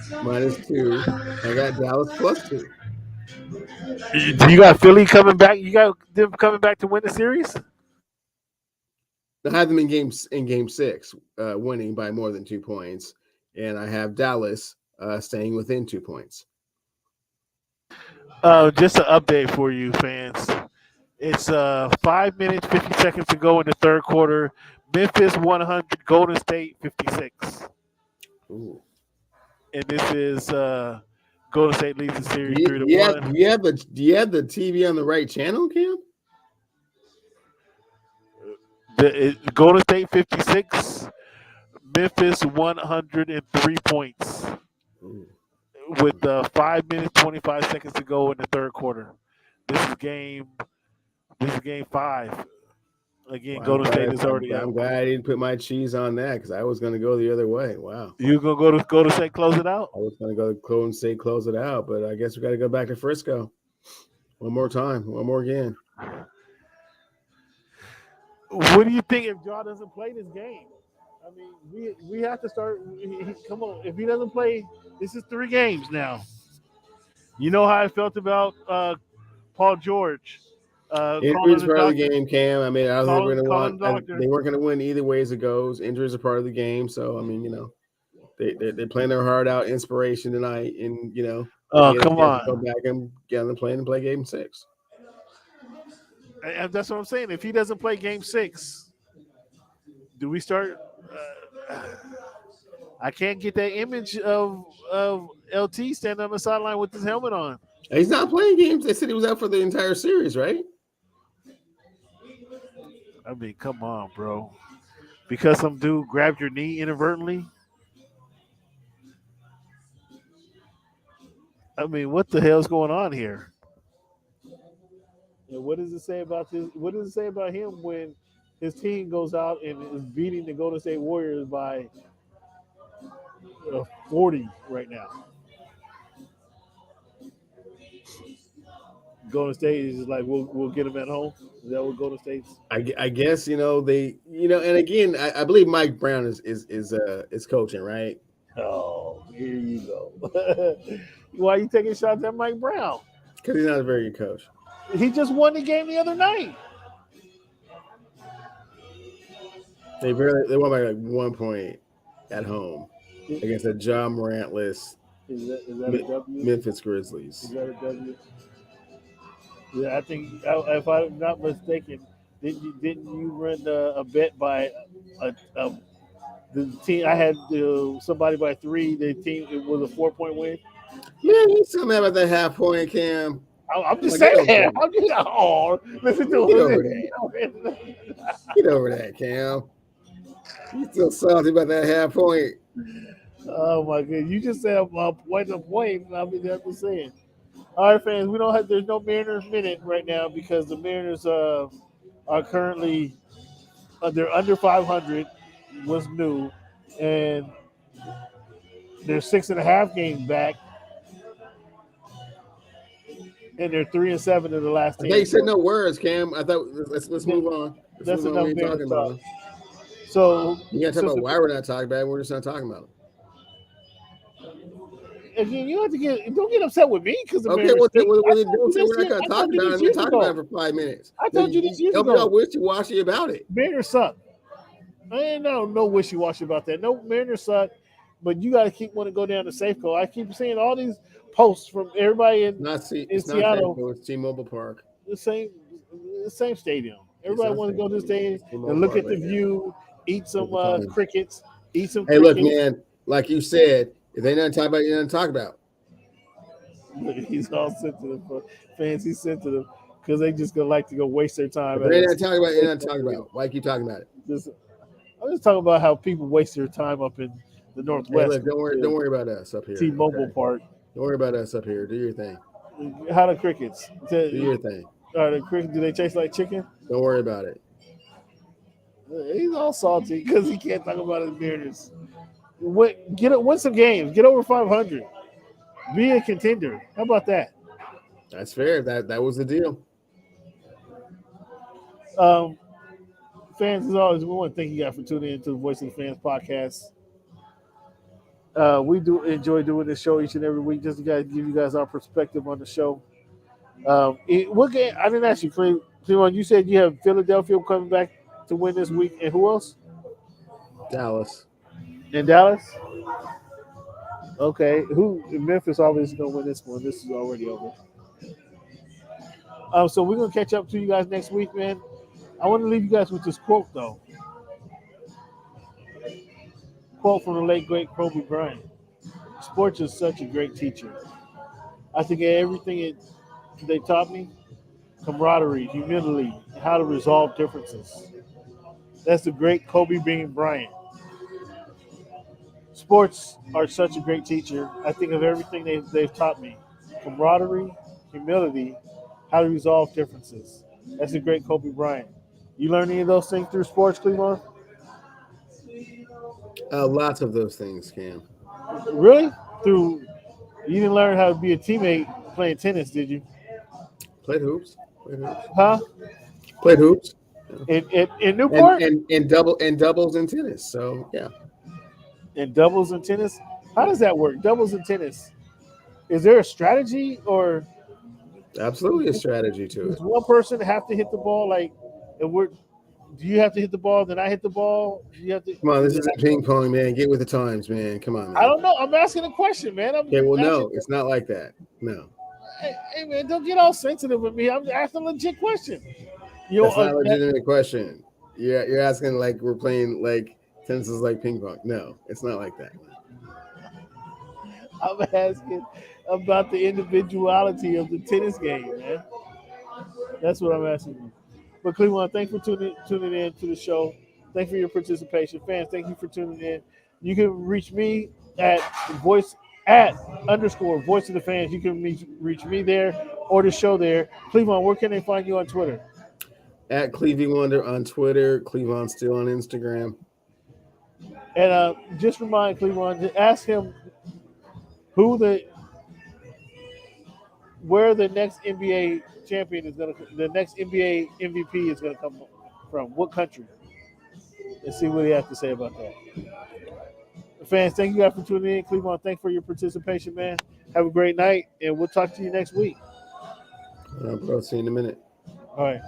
-2. I got Dallas +2. You got Philly coming back. You got them coming back to win the series. I have them in game 6, winning by more than 2 points, and I have Dallas staying within 2 points. Just an update for you fans. It's 5 minutes 50 seconds to go in the third quarter. Memphis 100, Golden State 56. Ooh. And this is Golden State leads the series 3-1. Do you have the TV on the right channel, Cam? Golden State 56, Memphis 103 points. Ooh. With 5 minutes 25 seconds to go in the third quarter. This is game 5. Again, Well, Golden State is already I'm glad I didn't put my cheese on that because I was going to go the other way. Wow. You gonna go to Golden State close it out? I was going to go to Golden State close it out, but I guess we got to go back to Frisco one more time, one more again. What do you think if Ja doesn't play this game? I mean, we have to start. Come on, if he doesn't play, this is 3 games now. You know how I felt about Paul George. Injuries are part of the game, Cam. I mean, I don't think they weren't going to win either way as it goes. Injuries are part of the game, so I mean, they're playing their heart out. Inspiration tonight, and come on, go back and get on the plane and play Game 6. And that's what I'm saying. If he doesn't play Game 6, do we start? I can't get that image of LT standing on the sideline with his helmet on. He's not playing games. They said he was out for the entire series, right? I mean, come on, bro. Because some dude grabbed your knee inadvertently. I mean, what the hell's going on here? And what does it say about this? What does it say about him when his team goes out and is beating the Golden State Warriors by 40 right now. Golden State is like we'll get them at home. Is that what Golden State's? I guess they and again I believe Mike Brown is coaching, right? Oh, here you go. Why are you taking shots at Mike Brown? Because he's not a very good coach. He just won the game the other night. They won by like 1 point at home against a John Morant-less Is that a W? Memphis Grizzlies. Is that a W? Yeah, I think if I'm not mistaken, didn't you run a bet by the team? I had somebody by 3. The team it was a 4-point win. Man, he's so mad about that half point, Cam. I'm just saying that. I'm just listen to Get over that. Get over that, Cam. He's still salty about that half point. Oh my god! You just said point to point, and I'm just saying. All right, fans. There's no Mariners minute right now because the Mariners are currently they're under 500. Was new, and they're 6.5 games back, and they're 3-7 in the last 10. Hey, you said no words, Cam. I thought let's move on. That's move enough on. Mariners Talking talk. about. So You got to talk about why we're not talking about it. We're just not talking about it. Again, don't get upset with me because Okay, what they do? We're not going to talk about it. We're talking about it for 5 minutes. I told you this years ago. Y'all wishy-washy about it. Mariners suck. I ain't no wishy-washy about that. No, Mariners suck, but you got to keep wanting to go down to Safeco. I keep seeing all these posts from everybody in Seattle. Safeco, it's T-Mobile Park. The same stadium. Everybody wants to go to the stadium and look at the view, eat some crickets, eat some crickets. Look, man, like you said, if they not talk about it, you don't talk about. Look, he's all sensitive. Fans, he's sensitive because they just gonna like to go waste their time. If they not talking about it, you're not talking about it. Why keep talking about it? I'm just talking about how people waste their time up in the Northwest. Hey, look, don't worry about us up here. T-Mobile Park. Don't worry about us up here. Do your thing. How the crickets? Do your thing. The crickets, do they taste like chicken? Don't worry about it. He's all salty because he can't talk about his Mariners. Win some games. Get over 500. Be a contender. How about that? That's fair. That was the deal. Fans, as always, we want to thank you guys for tuning in to the Voice of the Fans podcast. We do enjoy doing this show each and every week just to give you guys our perspective on the show. What game? I didn't ask you, Cleveland. You said you have Philadelphia coming back to win this week, and who else? Dallas. In Dallas? Okay. Memphis obviously going to win this one. This is already over. So we're going to catch up to you guys next week, man. I want to leave you guys with this quote, though. Quote from the late, great Kobe Bryant. Sports is such a great teacher. I think everything they taught me, camaraderie, humility, how to resolve differences. That's the great Kobe Bryant. Sports are such a great teacher. I think of everything they've taught me. Camaraderie, humility, how to resolve differences. That's the great Kobe Bryant. You learn any of those things through sports, Cleveland? Lots of those things, Cam. Really? You didn't learn how to be a teammate playing tennis, did you? Played hoops. Huh? Played hoops. In Newport? And doubles in tennis. So, yeah. And doubles in tennis? How does that work? Doubles in tennis. Is there a strategy or? Absolutely a strategy to it. Does one person have to hit the ball do you have to hit the ball, then I hit the ball? Come on, this isn't ping pong, man. Get with the times, man. Come on, man. I don't know. I'm asking a question, man. No, it's not like that. No. Hey, man, don't get all sensitive with me. I'm asking a legit question. That's not a legitimate question. You're asking like we're playing like tennis is like ping pong. No, it's not like that. I'm asking about the individuality of the tennis game, man. That's what I'm asking you. But Cleveland, thanks for tuning in to the show. Thanks for your participation. Fans, thank you for tuning in. You can reach me at _voice of the fans. You can reach me there or the show there. Cleveland, where can they find you on Twitter? At Clevie Wonder on Twitter. Cleveland still on Instagram. And just remind Cleveland, just ask him where the next NBA champion is the next NBA MVP is gonna come from. What country? And see what he has to say about that. Fans, thank you guys for tuning in. Cleveland, thanks for your participation, man. Have a great night, and we'll talk to you next week. Bro, see you in a minute. All right.